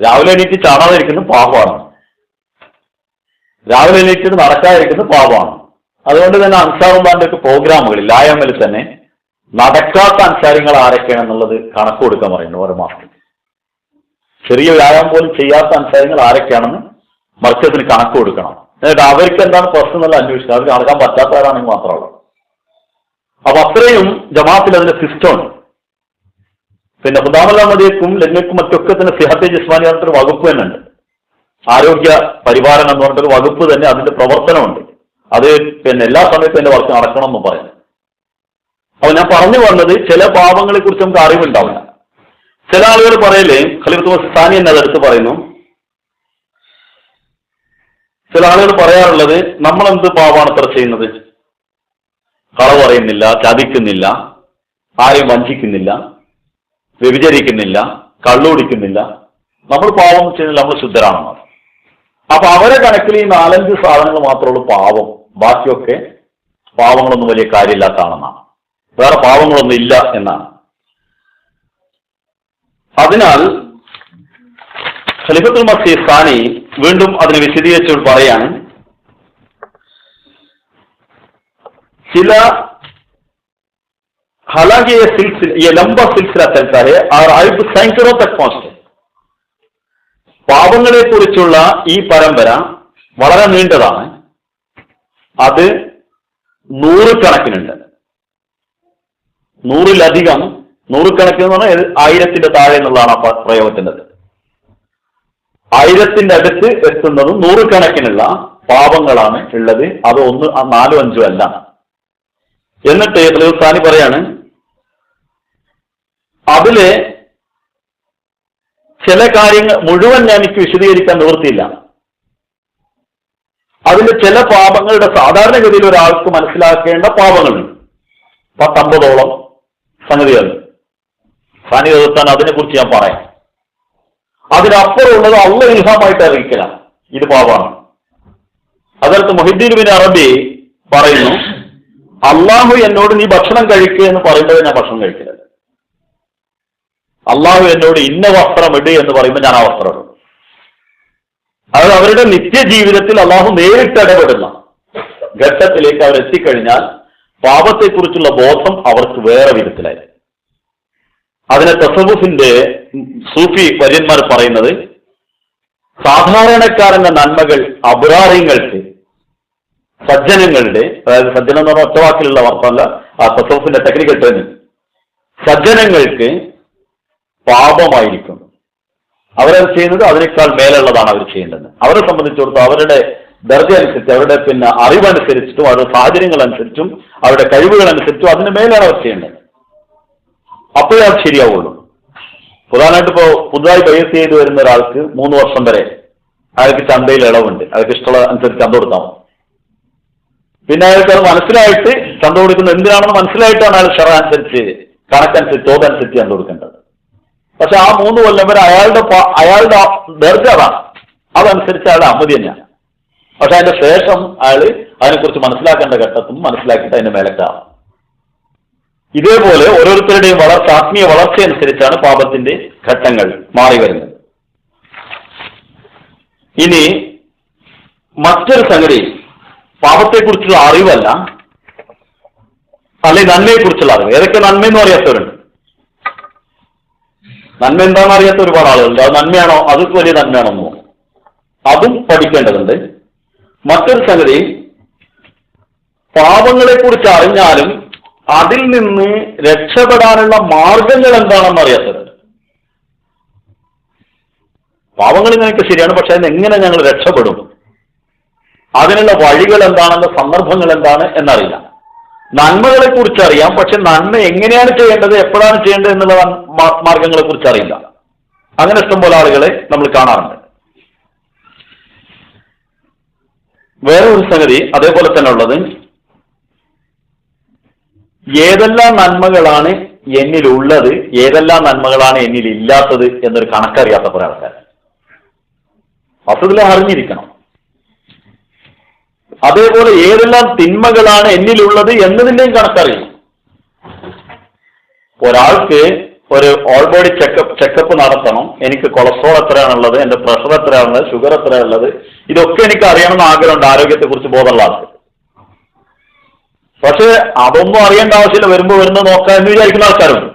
രാവിലെ എണീറ്റ് ചാടാതിരിക്കുന്നത് പാപമാണ്, രാവിലെ എണീറ്റിട്ട് നടക്കാതിരിക്കുന്നത് പാപമാണ്. അതുകൊണ്ട് തന്നെ അൻസാറുള്ളാന്റെ ഒക്കെ പ്രോഗ്രാമുകളിൽ ആയാമൽ തന്നെ നടക്കാത്ത അൻസാരികൾ ആരൊക്കെയാണെന്നുള്ളത് കണക്ക് കൊടുക്കാൻ പറയുന്നു. ഓരോ മാസത്തിൽ ചെറിയ വ്യായാമം പോലും ചെയ്യാത്ത അൻസാരികൾ ആരൊക്കെയാണെന്ന് മർക്കസിന് കണക്ക് കൊടുക്കണം. എന്നിട്ട് അവർക്ക് എന്താണ് പ്രശ്നം എന്നുള്ള അന്വേഷിക്കുക. അവർക്ക് നടക്കാൻ പറ്റാത്തവരാണെങ്കിൽ മാത്രമുള്ളൂ. അപ്പൊ അത്രയും ജമാഅത്തിൽ അതിന്റെ സിസ്റ്റം ഉണ്ട്. പിന്നെ ഖുദാമല്ലാമതിയക്കും ലജ്ഞക്കും മറ്റൊക്കെ തന്നെ സിഹത്തെ ജിസ്മാനി പറഞ്ഞിട്ടൊരു വകുപ്പ് തന്നെ ഉണ്ട്. ആരോഗ്യ പരിപാലനം എന്ന് പറഞ്ഞിട്ടൊരു വകുപ്പ് തന്നെ, അതിന്റെ പ്രവർത്തനമുണ്ട്. അത് പിന്നെ എല്ലാ സമയത്തും എന്റെ വർക്ക് നടക്കണം എന്ന് പറയുന്നത്. അപ്പൊ ഞാൻ പറഞ്ഞു വന്നത്, ചില പാപങ്ങളെ കുറിച്ച് നമുക്ക് അറിവുണ്ടാവില്ല. ചില ആളുകൾ പറയലേ, ഖലീഫത്തുൽ മസീഹ് സാനി എന്നെ അതെടുത്ത് പറയുന്നു, ചില ആളുകൾ പറയാറുള്ളത്, നമ്മളെന്ത് പാപമാണ് ഇത്ര ചെയ്യുന്നത്? കളവ് പറയുന്നില്ല, ചതിക്കുന്നില്ല, ആരെയും വഞ്ചിക്കുന്നില്ല, വ്യഭിചരിക്കുന്നില്ല, കള്ളുകുടിക്കുന്നില്ല, നമ്മൾ പാപം ചെയ്യുന്നില്ല, നമ്മൾ ശുദ്ധരാണെന്ന്. അപ്പൊ അവരെ കണക്കിൽ ഈ 4-5 സാധനങ്ങൾ മാത്രമേ ഉള്ളൂ പാപം. ബാക്കിയൊക്കെ പാവങ്ങളൊന്നും വലിയ കാര്യമില്ലാത്തതാണെന്നാണ്, വേറെ പാവങ്ങളൊന്നും ഇല്ല എന്നാണ്. അതിനാൽ ഖലീഫത്തുൽ മസീഹ് സാനി വീണ്ടും അതിനെ വിശദീകരിച്ചു പറയാണ്, ചില हालांकि ये लंबा सिलसिला चलता है और आयु सैकड़ों तक पहुंचते. പാപങ്ങളെ കുറിച്ചുള്ള ഈ പരമ്പര വളരെ നീണ്ടതാണ്. അത് 100 കണക്കിനുണ്ട്. 100-ലധികം, 100 കണക്കിന് പറഞ്ഞാൽ 1000-ന്റെ താഴെ എന്നുള്ളതാണ് ആ പ്രയോഗത്തിൻ്റെ. 1000-ന്റെ അടുത്ത് എത്തുന്നതും 100 കണക്കിനുള്ള പാപങ്ങളാണ് ഉള്ളത്. അത് 1, 4, 5 അല്ല. എന്നിട്ട് ഖലീഫത്തുൽ സാനി പറയാണ്, അതിലെ ചില കാര്യങ്ങൾ മുഴുവൻ ഞാൻ എനിക്ക് വിശദീകരിക്കാൻ നിവൃത്തിയില്ല. അതിന്റെ ചില പാപങ്ങളുടെ സാധാരണഗതിയിൽ ഒരാൾക്ക് മനസ്സിലാക്കേണ്ട പാപങ്ങളുണ്ട്. 10-50ഓളം സംഗതികൾ സാനി എഴുത്താൻ അതിനെക്കുറിച്ച് ഞാൻ പറയാം. അതിനപ്പുറമുള്ളത് അള്ളാഹ് ഇൽഹാമായിട്ട് അറിയിക്കലാണ്, ഇത് പാപമാണ്. അതിനകത്ത് മുഹിദ്ദീൻ ബിൻ അറബി പറയുന്നു, അള്ളാഹു എന്നോട് നീ ഭക്ഷണം കഴിക്കുക എന്ന് പറയുമ്പോൾ ഞാൻ ഭക്ഷണം കഴിക്കില്ല. അള്ളാഹു എന്നോട് ഇന്ന വസ്ത്രം ഇട് എന്ന് പറയുമ്പോൾ ഞാൻ ആ വസ്ത്രം ഇടും. അത് അവരുടെ നിത്യജീവിതത്തിൽ അള്ളാഹു നേരിട്ട് ഇടപെടുന്ന ഘട്ടത്തിലേക്ക് അവർ എത്തിക്കഴിഞ്ഞാൽ പാപത്തെക്കുറിച്ചുള്ള ബോധം അവർക്ക് വേറെ വിധത്തിലായി. അതിനെ തസവുഫിന്റെ സൂഫി വര്യന്മാർ പറയുന്നത്, സാധാരണക്കാരന്റെ നന്മകൾ അബ്റാറിങ്ങൾക്ക്, സജ്ജനങ്ങളുടെ, അതായത് സജ്ജനം എന്ന് പറഞ്ഞാൽ ഒറ്റവാക്കിലുള്ള വാർത്തല്ല, ആ തസവുഫിന്റെ ടെക്നിക്കൽ ട്രെയിനിങ്, സജ്ജനങ്ങൾക്ക് പാപമായിരിക്കും. അവരത് ചെയ്യുന്നത് അതിനേക്കാൾ മേലുള്ളതാണ് അവർ ചെയ്യേണ്ടത്. അവരെ സംബന്ധിച്ചിടത്തോളം അവരുടെ ദർജ അനുസരിച്ച്, അവരുടെ അറിവനുസരിച്ചിട്ടും അവരുടെ സാഹചര്യങ്ങൾ അനുസരിച്ചും അവരുടെ കഴിവുകൾ അനുസരിച്ചും അതിന് മേലാണ് അവർ ചെയ്യേണ്ടത്. അപ്പോഴേ അത് ശരിയാവുള്ളൂ. പ്രധാനമായിട്ട് ഇപ്പോൾ പുതുതായി ബൈഅത്ത് ചെയ്ത് വരുന്ന ഒരാൾക്ക് 3 വർഷം വരെ അയാൾക്ക് ചന്തയിൽ ഇളവുണ്ട്. അയാൾക്ക് ഇഷ്ടമുള്ള അനുസരിച്ച് ചന്ത കൊടുത്താൽ മതി. പിന്നെ അയാൾക്ക് അത് മനസ്സിലായിട്ട് ചന്ത കൊടുക്കുന്നത് എന്തിനാണെന്ന് മനസ്സിലായിട്ടാണ് അയാൾ ഷറ അനുസരിച്ച്, കണക്കനുസരിച്ച്, തോതനുസരിച്ച് ചന്ത കൊടുക്കേണ്ടത്. പക്ഷെ ആ 3 കൊല്ലം വരെ അയാളുടെ ദർജ അതാണ്, അതനുസരിച്ച് അയാളുടെ അമ്മതി തന്നെയാണ്. പക്ഷെ അതിന്റെ ശേഷം അയാൾ അതിനെക്കുറിച്ച് മനസ്സിലാക്കേണ്ട ഘട്ടത്തും മനസ്സിലാക്കിയിട്ട് അതിന്റെ മേലക്കാണ്. ഇതേപോലെ ഓരോരുത്തരുടെയും ആത്മീയ വളർച്ച അനുസരിച്ചാണ് പാപത്തിന്റെ ഘട്ടങ്ങൾ മാറി വരുന്നത്. ഇനി മറ്റൊരു സംഗതി, പാപത്തെക്കുറിച്ചുള്ള അറിവല്ല, അല്ലെങ്കിൽ നന്മയെക്കുറിച്ചുള്ള അറിവ്. ഏതൊക്കെ നന്മയെന്നും അറിയാത്തവരുണ്ട്. നന്മ എന്താണെന്ന് അറിയാത്ത ഒരുപാട് ആളുകളുണ്ട്. അത് നന്മയാണോ, അത് വലിയ നന്മയാണെന്നോ, അതും പഠിക്കേണ്ടതുണ്ട്. മറ്റൊരു സംഗതി, പാപങ്ങളെക്കുറിച്ച് അറിഞ്ഞാലും അതിൽ നിന്ന് രക്ഷപ്പെടാനുള്ള മാർഗങ്ങൾ എന്താണെന്ന് അറിയാത്തവരുണ്ട്. പാപങ്ങൾ നിങ്ങൾക്ക് ശരിയാണ്, പക്ഷെ അതിന് എങ്ങനെ ഞങ്ങൾ രക്ഷപ്പെടും, അതിനുള്ള വഴികൾ എന്താണെന്ന്, സന്ദർഭങ്ങൾ എന്താണ് എന്നറിയില്ല. നന്മകളെ കുറിച്ച് അറിയാം, പക്ഷെ നന്മ എങ്ങനെയാണ് ചെയ്യേണ്ടത്, എപ്പോഴാണ് ചെയ്യേണ്ടത് എന്നുള്ള മാർഗങ്ങളെ കുറിച്ച് അറിയില്ല. അങ്ങനെ ഇഷ്ടംപോലെ ആളുകളെ നമ്മൾ കാണാറുണ്ട്. വേറെ ഒരു സംഗതി അതേപോലെ തന്നെ ഉള്ളത്, ഏതെല്ലാം നന്മകളാണ് എന്നിലുള്ളത്, ഏതെല്ലാം നന്മകളാണ് എന്നിൽ ഇല്ലാത്തത് എന്നൊരു കണക്കറിയാത്ത കുറെ ആൾക്കാർ. അസതിൽ അറിഞ്ഞിരിക്കണം. അതേപോലെ ഏതെല്ലാം തിന്മകളാണ് എന്നിലുള്ളത് എന്നതിൻ്റെയും കണക്കറിയണം. ഒരാൾക്ക് ഒരു ഓൾ ബോഡി ചെക്കപ്പ് നടത്തണം. എനിക്ക് കൊളസ്ട്രോൾ എത്രയാണുള്ളത്, എന്റെ പ്രഷർ എത്രയാണുള്ളത്, ഷുഗർ എത്രയാണുള്ളത്, ഇതൊക്കെ എനിക്ക് അറിയണമെന്ന് ആഗ്രഹമുണ്ട്, ആരോഗ്യത്തെക്കുറിച്ച് ബോധമുള്ള ആൾക്ക്. പക്ഷെ അതൊന്നും അറിയേണ്ട ആവശ്യമില്ല, വരുന്നത് നോക്കാം എന്ന് വിചാരിക്കുന്ന ആൾക്കാരുണ്ട്.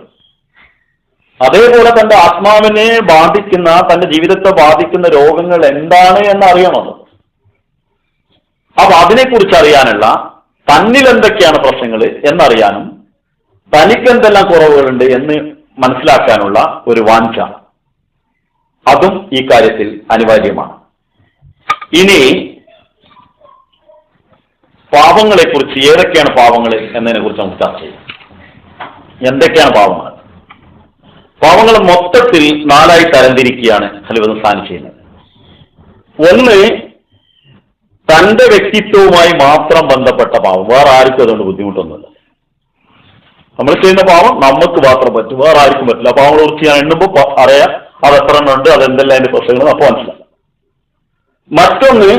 അതേപോലെ തന്റെ ആത്മാവിനെ ബാധിക്കുന്ന, തന്റെ ജീവിതത്തെ ബാധിക്കുന്ന രോഗങ്ങൾ എന്താണ് എന്ന് അറിയണമല്ലോ. അപ്പൊ അതിനെക്കുറിച്ച് അറിയാനുള്ള, തന്നിൽ എന്തൊക്കെയാണ് പ്രശ്നങ്ങൾ എന്നറിയാനും തനിക്ക് എന്തെല്ലാം കുറവുകളുണ്ട് എന്ന് മനസ്സിലാക്കാനുള്ള ഒരു വാഞ്ച, അതും ഈ കാര്യത്തിൽ അനിവാര്യമാണ്. ഇനി പാപങ്ങളെക്കുറിച്ച്, ഏതൊക്കെയാണ് പാപങ്ങൾ എന്നതിനെ കുറിച്ച് നമുക്ക് ചർച്ച ചെയ്യാം. എന്തൊക്കെയാണ് പാപങ്ങൾ? പാപങ്ങൾ മൊത്തത്തിൽ 4ആയി തരംതിരിക്കുകയാണ് ഖലീഫത്തുൽ സാനി ചെയ്യുന്നത്. ഒന്ന്, തന്റെ വ്യക്തിത്വവുമായി മാത്രം ബന്ധപ്പെട്ട പാപം, വേറെ ആർക്കും അതുകൊണ്ട് ബുദ്ധിമുട്ടൊന്നുമില്ല. നമ്മൾ ചെയ്യുന്ന പാപം നമുക്ക് മാത്രം പറ്റും, വേറെ ആർക്കും പറ്റില്ല. പാവങ്ങളെ കുറിച്ച് ഞാൻ എണ്ണുമ്പോൾ അറിയാം അത് എത്ര എണ്ണം ഉണ്ട്, അതെന്തെല്ലാം അതിന്റെ പ്രശ്നങ്ങൾ അപ്പോൾ മനസ്സിലാക്കാം. മറ്റൊന്ന്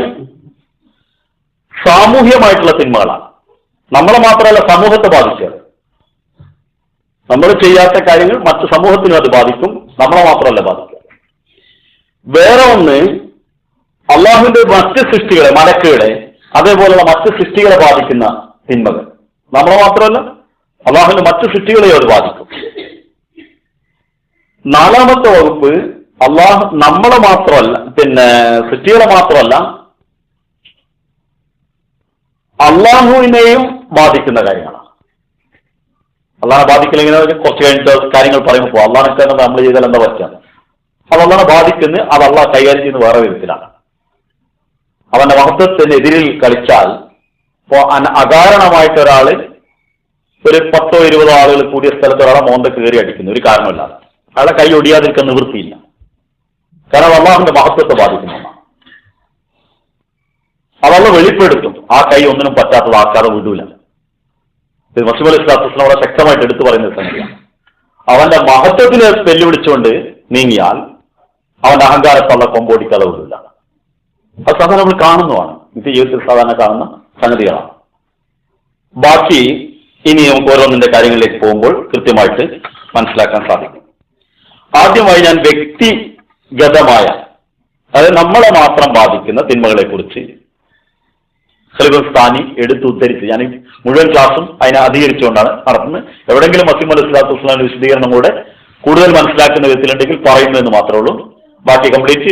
സാമൂഹ്യമായിട്ടുള്ള തിന്മകളാണ്. നമ്മളെ മാത്രമല്ല സമൂഹത്തെ ബാധിച്ചത്. നമ്മൾ ചെയ്യാത്ത കാര്യങ്ങൾ മറ്റു സമൂഹത്തിനും അത് ബാധിക്കും, നമ്മളെ മാത്രമല്ല ബാധിക്കുക. വേറെ ഒന്ന്, അള്ളാഹുവിന്റെ മറ്റ് സൃഷ്ടികളെ, മലക്കുകളെ, അതേപോലുള്ള മറ്റ് സൃഷ്ടികളെ ബാധിക്കുന്ന തിന്മകൾ. നമ്മളെ മാത്രമല്ല അള്ളാഹുവിന്റെ മറ്റു സൃഷ്ടികളെയും അത് ബാധിക്കും. 4ാമത്തെ വകുപ്പ്, നമ്മളെ മാത്രമല്ല, സൃഷ്ടികളെ മാത്രമല്ല അള്ളാഹുവിനെയും ബാധിക്കുന്ന കാര്യങ്ങളാണ്. അള്ളാഹെ ബാധിക്കില്ലെങ്കിൽ കുറച്ച് കഴിഞ്ഞിട്ട് കാര്യങ്ങൾ പറയുമ്പോൾ അള്ളാഹൊക്കെ നമ്മൾ ചെയ്താൽ എന്താ പറ്റുക, അത് അള്ളാഹെ ബാധിക്കുന്നത്, അത് അള്ളാഹ് കൈകാര്യം ചെയ്യുന്ന വേറെ വിധത്തിലാണ്. അവന്റെ മഹത്വത്തിനെതിരിൽ കളിച്ചാൽ, ഇപ്പോ അകാരണമായിട്ട് ഒരാള് ഒരു 10 or 20 ആളുകൾ കൂടിയ സ്ഥലത്ത് ഒരാളെ മോന്ത കയറി അടിക്കുന്നു, ഒരു കാരണമില്ലാതെ. അയാളെ കൈ ഒടിയാതിരിക്കാൻ നിവൃത്തിയില്ല. കാരണം അള്ളാഹുവിന്റെ മഹത്വത്തെ ബാധിക്കുന്ന ഒന്നാണ്. അതള്ള വെളിപ്പെടുത്തും, ആ കൈ ഒന്നിനും പറ്റാത്തത് ആക്കാതെ വിടൂല. ഇത് മസീഹ് അലൈഹി സ്വലാത്തു വസ്സലാം വളരെ ശക്തമായിട്ട് എടുത്തു പറയുന്ന സംഗതിയാണ്. അവന്റെ മഹത്വത്തിനെ വെല്ലുവിളിച്ചുകൊണ്ട് നീങ്ങിയാൽ അവന്റെ അഹങ്കാരത്തെ അള്ള കൊമ്പോടിക്കാതെ വിടില്ല. അത് സാധാരണ നമ്മൾ കാണുന്നതാണ്, ഇത് ജീവിതത്തിൽ സാധാരണ കാണുന്ന സംഗതികളാണ്. ബാക്കി ഇനി നമുക്ക് ഓരോന്നിന്റെ കാര്യങ്ങളിലേക്ക് പോകുമ്പോൾ കൃത്യമായിട്ട് മനസ്സിലാക്കാൻ സാധിക്കും. ആദ്യമായി ഞാൻ വ്യക്തിഗതമായ, അതായത് നമ്മളെ മാത്രം ബാധിക്കുന്ന തിന്മകളെ കുറിച്ച് ഖലീഫത്തുൽ സാനി എടുത്തുദ്ധരിച്ച്, ഞാൻ മുഴുവൻ ക്ലാസും അതിനെ അധികരിച്ചുകൊണ്ടാണ് നടത്തുന്നത്. എവിടെയെങ്കിലും മസീഹ് അലൈഹി സ്വലാത്തു വസ്സലാമിന്റെ വിശദീകരണം കൂടെ കൂടുതൽ മനസ്സിലാക്കുന്ന വിധത്തിലുണ്ടെങ്കിൽ പറയുന്നു എന്ന് മാത്രമേ ഉള്ളൂ. ബാക്കി കംപ്ലീറ്റ്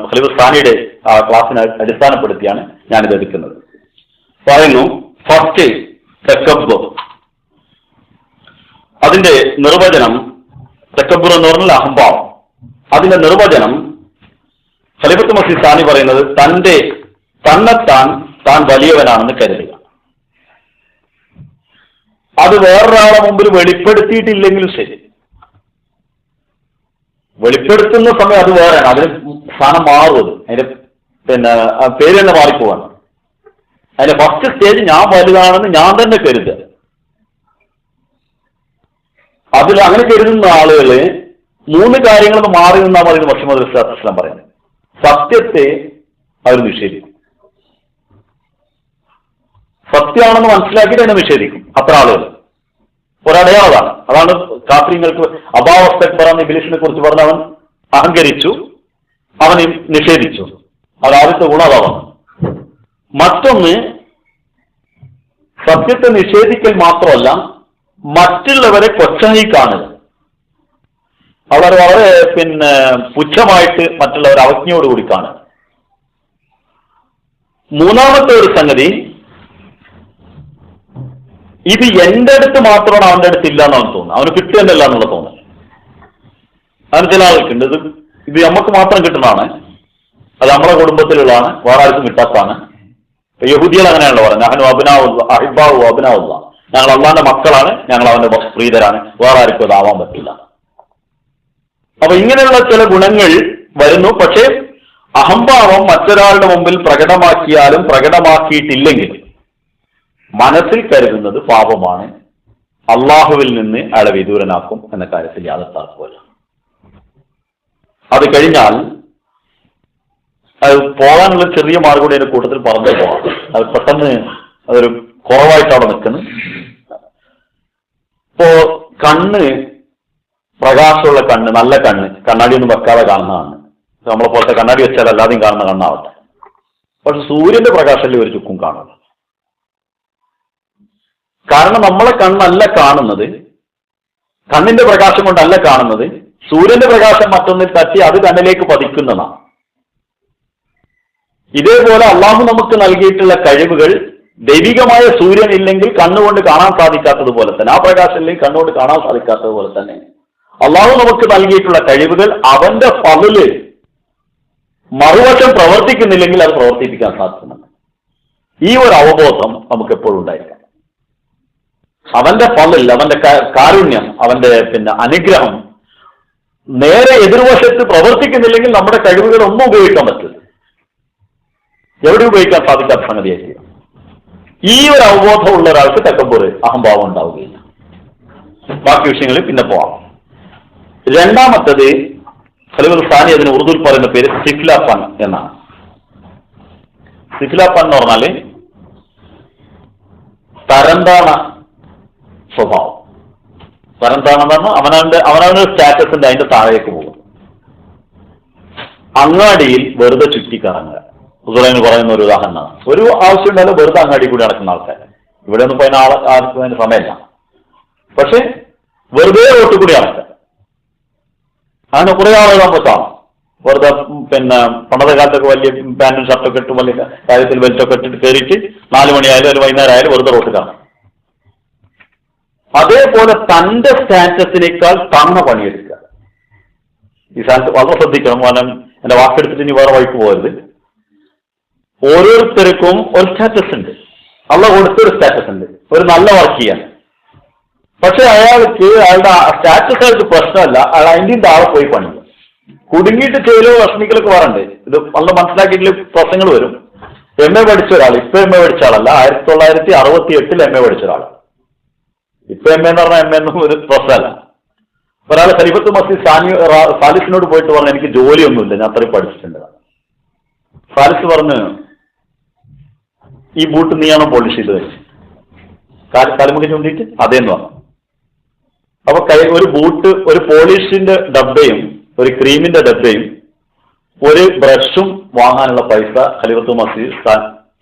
ഖലീഫ സാനിയുടെ ആ ക്ലാസ്സിനെ അടിസ്ഥാനപ്പെടുത്തിയാണ് ഞാനിത് എടുക്കുന്നത്. പറയുന്നു, ഫസ്റ്റ് തക്കബ്ബുർ. അതിന്റെ നിർവചനം, തക്കബ്ബുർ എന്ന് പറഞ്ഞാൽ അഹംഭാവം. അതിന്റെ നിർവചനം ഖലീഫത്ത് മസീഹ് സാനി പറയുന്നത് തന്നെത്താൻ താൻ വലിയവനാണെന്ന് കരുതുക. അത് വേറൊരാളെ മുമ്പിൽ വെളിപ്പെടുത്തിയിട്ടില്ലെങ്കിലും ശരി, വെളിപ്പെടുത്തുന്ന സമയം അത് വേറെയാണ്, അതിന് സ്ഥാനം മാറുന്നത്, അതിന്റെ പേര് തന്നെ മാറിപ്പോവാണ്. അതിന്റെ ഫസ്റ്റ് സ്റ്റേജ് ഞാൻ വലുതാണെന്ന് ഞാൻ തന്നെ കരുതുക. അതിൽ അങ്ങനെ കരുതുന്ന ആളുകള് 3 കാര്യങ്ങളൊന്ന് മാറി നിന്നാൽ മതി എന്ന് മുഹമ്മദ് റസൂലുള്ളാഹി പറയുന്നത്. സത്യത്തെ അവർ നിഷേധിക്കും, സത്യമാണെന്ന് മനസ്സിലാക്കിയിട്ട് അതിനെ നിഷേധിക്കും. അത്ര ആളുകൾ ഒരടയാളമാണ്. അതാണ് കാഫിങ്ങൾക്ക് അബാവസ്തക്ബർ ഇബ്ലീസിനെ കുറിച്ച് പറഞ്ഞ അവൻ അഹങ്കരിച്ചു, അവൻ നിഷേധിച്ചു. അത് ആദ്യത്തെ ഗുണം അതാണ്. മറ്റൊന്ന്, സത്യത്തെ നിഷേധിക്കൽ മാത്രമല്ല, മറ്റുള്ളവരെ കൊച്ചായി കാണുക. വളരെ പുച്ഛമായിട്ട് മറ്റുള്ളവരെ അവജ്ഞയോടുകൂടി കാണുക. മൂന്നാമത്തെ ഒരു സംഗതി, ഇത് എന്റെ അടുത്ത് മാത്രമാണ്, അവന്റെ അടുത്ത് ഇല്ല എന്നാണ് തോന്നുന്നത്, അവന് കിട്ടുകയല്ല എന്നുള്ള തോന്നുന്നത്. അങ്ങനെ ചില ആൾക്കുണ്ട്, ഇത് നമുക്ക് മാത്രം കിട്ടുന്നതാണ്, അത് നമ്മളെ കുടുംബത്തിലുള്ളതാണ്, വേറെ ആർക്കും കിട്ടാത്തതാണ്. യഹൂദികൾ അങ്ങനെയാണല്ലോ പറയുന്നത്, ഞാനും അഹിബാവു അബ്നാവുള്ള, ഞങ്ങൾ അള്ളാന്റെ മക്കളാണ്, ഞങ്ങൾ അവന്റെ പ്രീതരാണ്, വേറെ ആർക്കും അതാവാൻ പറ്റില്ല. അപ്പൊ ഇങ്ങനെയുള്ള ചില ഗുണങ്ങൾ വരുന്നു. പക്ഷേ അഹംഭാവം മറ്റൊരാളുടെ മുമ്പിൽ പ്രകടമാക്കിയാലും പ്രകടമാക്കിയിട്ടില്ലെങ്കിലും മനസ്സിൽ കരുതുന്നത് പാപമാണ്, അള്ളാഹുവിൽ നിന്ന് അയാളെ വിദൂരനാക്കും എന്ന കാര്യത്തിൽ യാതൊരു തർക്കമില്ല. അത് കഴിഞ്ഞാൽ അത് പോകാനുള്ള ചെറിയ മാർഗം കൂടി അതിന്റെ കൂട്ടത്തിൽ പറഞ്ഞു പോകാം. അത് പെട്ടെന്ന് അതൊരു കുറവായിട്ട് അവിടെ നിൽക്കുന്നു. ഇപ്പോ കണ്ണ്, പ്രകാശമുള്ള കണ്ണ്, നല്ല കണ്ണ്, കണ്ണാടിയൊന്നും വെക്കാതെ കാണുന്നതാണ്. നമ്മളെ പോലത്തെ കണ്ണാടി വെച്ചാൽ അല്ലാതെയും കാണുന്ന കണ്ണാവട്ടെ. പക്ഷെ സൂര്യന്റെ പ്രകാശമല്ലേ ഒരു ചുക്കും കാണുന്നത്. കാരണം നമ്മളെ കണ്ണല്ല കാണുന്നത്, കണ്ണിന്റെ പ്രകാശം കൊണ്ടല്ല കാണുന്നത്, സൂര്യന്റെ പ്രകാശം മറ്റൊന്നിൽ തട്ടി അത് കണ്ണിലേക്ക് പതിക്കുന്നതാണ്. ഇതേപോലെ അള്ളാഹു നമുക്ക് നൽകിയിട്ടുള്ള കഴിവുകൾ, ദൈവികമായ സൂര്യൻ ഇല്ലെങ്കിൽ കണ്ണുകൊണ്ട് കാണാൻ സാധിക്കാത്തതുപോലെ തന്നെ, ആ പ്രകാശം ഇല്ലെങ്കിൽ കണ്ണുകൊണ്ട് കാണാൻ സാധിക്കാത്തതുപോലെ തന്നെ അള്ളാഹു നമുക്ക് നൽകിയിട്ടുള്ള കഴിവുകൾ അവന്റെ ഫളില് മറുവശം പ്രവർത്തിക്കുന്നില്ലെങ്കിൽ അത് പ്രവർത്തിപ്പിക്കാൻ സാധിക്കുന്നുണ്ട്. ഈ ഒരു അവബോധം നമുക്ക് എപ്പോഴും ഉണ്ടായിരിക്കണം. അവന്റെ ഫളിൽ, അവന്റെ കാരുണ്യം, അവന്റെ അനുഗ്രഹം നേരെ എതിർവശത്ത് പ്രവർത്തിക്കുന്നില്ലെങ്കിൽ നമ്മുടെ കഴിവുകൾ ഒന്നും ഉപയോഗിക്കാൻ പറ്റില്ല, എവിടെ ഉപയോഗിക്കാൻ സാധിക്കാത്ത സംഗതിയായിരിക്കും. ഈ ഒരു അവബോധം ഉള്ള ഒരാൾക്ക് തക്കബ്ബുർ, അഹംഭാവം ഉണ്ടാവുകയില്ല. ബാക്കി വിഷയങ്ങളിൽ പിന്നെ പോവാം. രണ്ടാമത്തത് ഖലീഫ സാനി അതിന് ഉറുദുവിൽ പറയുന്ന പേര് സിഫ്ലാപ്പൻ എന്നാണ്. സിഫ്ലാപ്പൻ എന്ന് പറഞ്ഞാല് തരംതാണ സ്വഭാവം. തരംതാണെന്ന് പറഞ്ഞാൽ അവനവന്റെ സ്റ്റാറ്റസിന്റെ അതിന്റെ താഴേക്ക് പോകും. അങ്ങാടിയിൽ വെറുതെ ചുറ്റിക്കറങ്ങുക, ഉദുറൈന് പറയുന്ന ഒരു ഉദാഹരണമാണ്. ഒരു ആവശ്യം ഉണ്ടായാലും വെറുതെ അങ്ങാടി കൂടി നടക്കുന്ന ആൾക്കാർ. ഇവിടെ ഒന്നും പോയ ആർക്കും അതിന് സമയമില്ല, പക്ഷെ വെറുതെ റോട്ടിൽ കൂടി നടക്കുക. അങ്ങനെ കുറെ ആളുകൾ നമുക്ക് കാണാം, വെറുതെ പണ്ടത്തെ കാലത്തൊക്കെ വലിയ പാന്റും ഷർട്ടൊക്കെ ഇട്ട് വലിയ കാര്യത്തിൽ ബെൽറ്റൊക്കെ ഇട്ടിട്ട് കയറിയിട്ട് 4 മണിയായാലും ഒരു വൈകുന്നേരം ആയാലും വെറുതെ റോട്ടിൽ കാണാം. അതേപോലെ തന്റെ സ്റ്റാറ്റസിനേക്കാൾ തന്ന പണിയെടുക്കുക. ഈ സ്ഥാനത്ത് വളരെ ശ്രദ്ധിക്കണം, കാരണം എന്റെ വാക്കെടുത്തിട്ട് ഇനി വേറെ വഴിക്ക് പോകരുത്. ഓരോരുത്തർക്കും ഒരു സ്റ്റാറ്റസ് ഉണ്ട്, അള്ള കൊടുത്തൊരു സ്റ്റാറ്റസ് ഉണ്ട്, ഒരു നല്ല വർക്ക് ചെയ്യാൻ. പക്ഷെ അയാൾക്ക് അയാളുടെ സ്റ്റാറ്റസ് ആയിട്ട് പ്രശ്നമല്ല, അയാൾ അതിൻ്റെ താഴെ പോയി പണിയും. കുടുങ്ങിയിട്ട് ചെയ്യലോ വിഷമിക്കലൊക്കെ പറയണ്ടേ. ഇത് നല്ല മനസ്സിലാക്കിയിട്ടുള്ള പ്രശ്നങ്ങൾ വരും. MA പഠിച്ച ഒരാൾ, ഇപ്പൊ MA പഠിച്ച ആളല്ല, 1968 MA പഠിച്ച ഒരാൾ. ഇപ്പൊ MA എന്ന് പറഞ്ഞാൽ MA ഒന്നും ഒരു പ്രശ്നമല്ല. ഒരാൾ ഖലീഫത്ത് മസീഹ് സാലിസിനോട് പോയിട്ട് പറഞ്ഞു, എനിക്ക് ജോലിയൊന്നുമില്ല, ഞാൻ അത്രയും പഠിച്ചിട്ടുണ്ട്. സാലിസ് പറഞ്ഞു, ഈ ബൂട്ട് നീയാണോ പോളിഷ് ചെയ്ത് വെച്ച്? കാലുമുഖം ചൂണ്ടിയിട്ട് അതേന്ന് പറഞ്ഞു. അപ്പൊ ഒരു ബൂട്ട്, ഒരു പോളിഷിന്റെ ഡബ്ബയും ഒരു ക്രീമിന്റെ ഡബ്ബയും ഒരു ബ്രഷും വാങ്ങാനുള്ള പൈസ ഖലീഫത്ത് മസീഹ്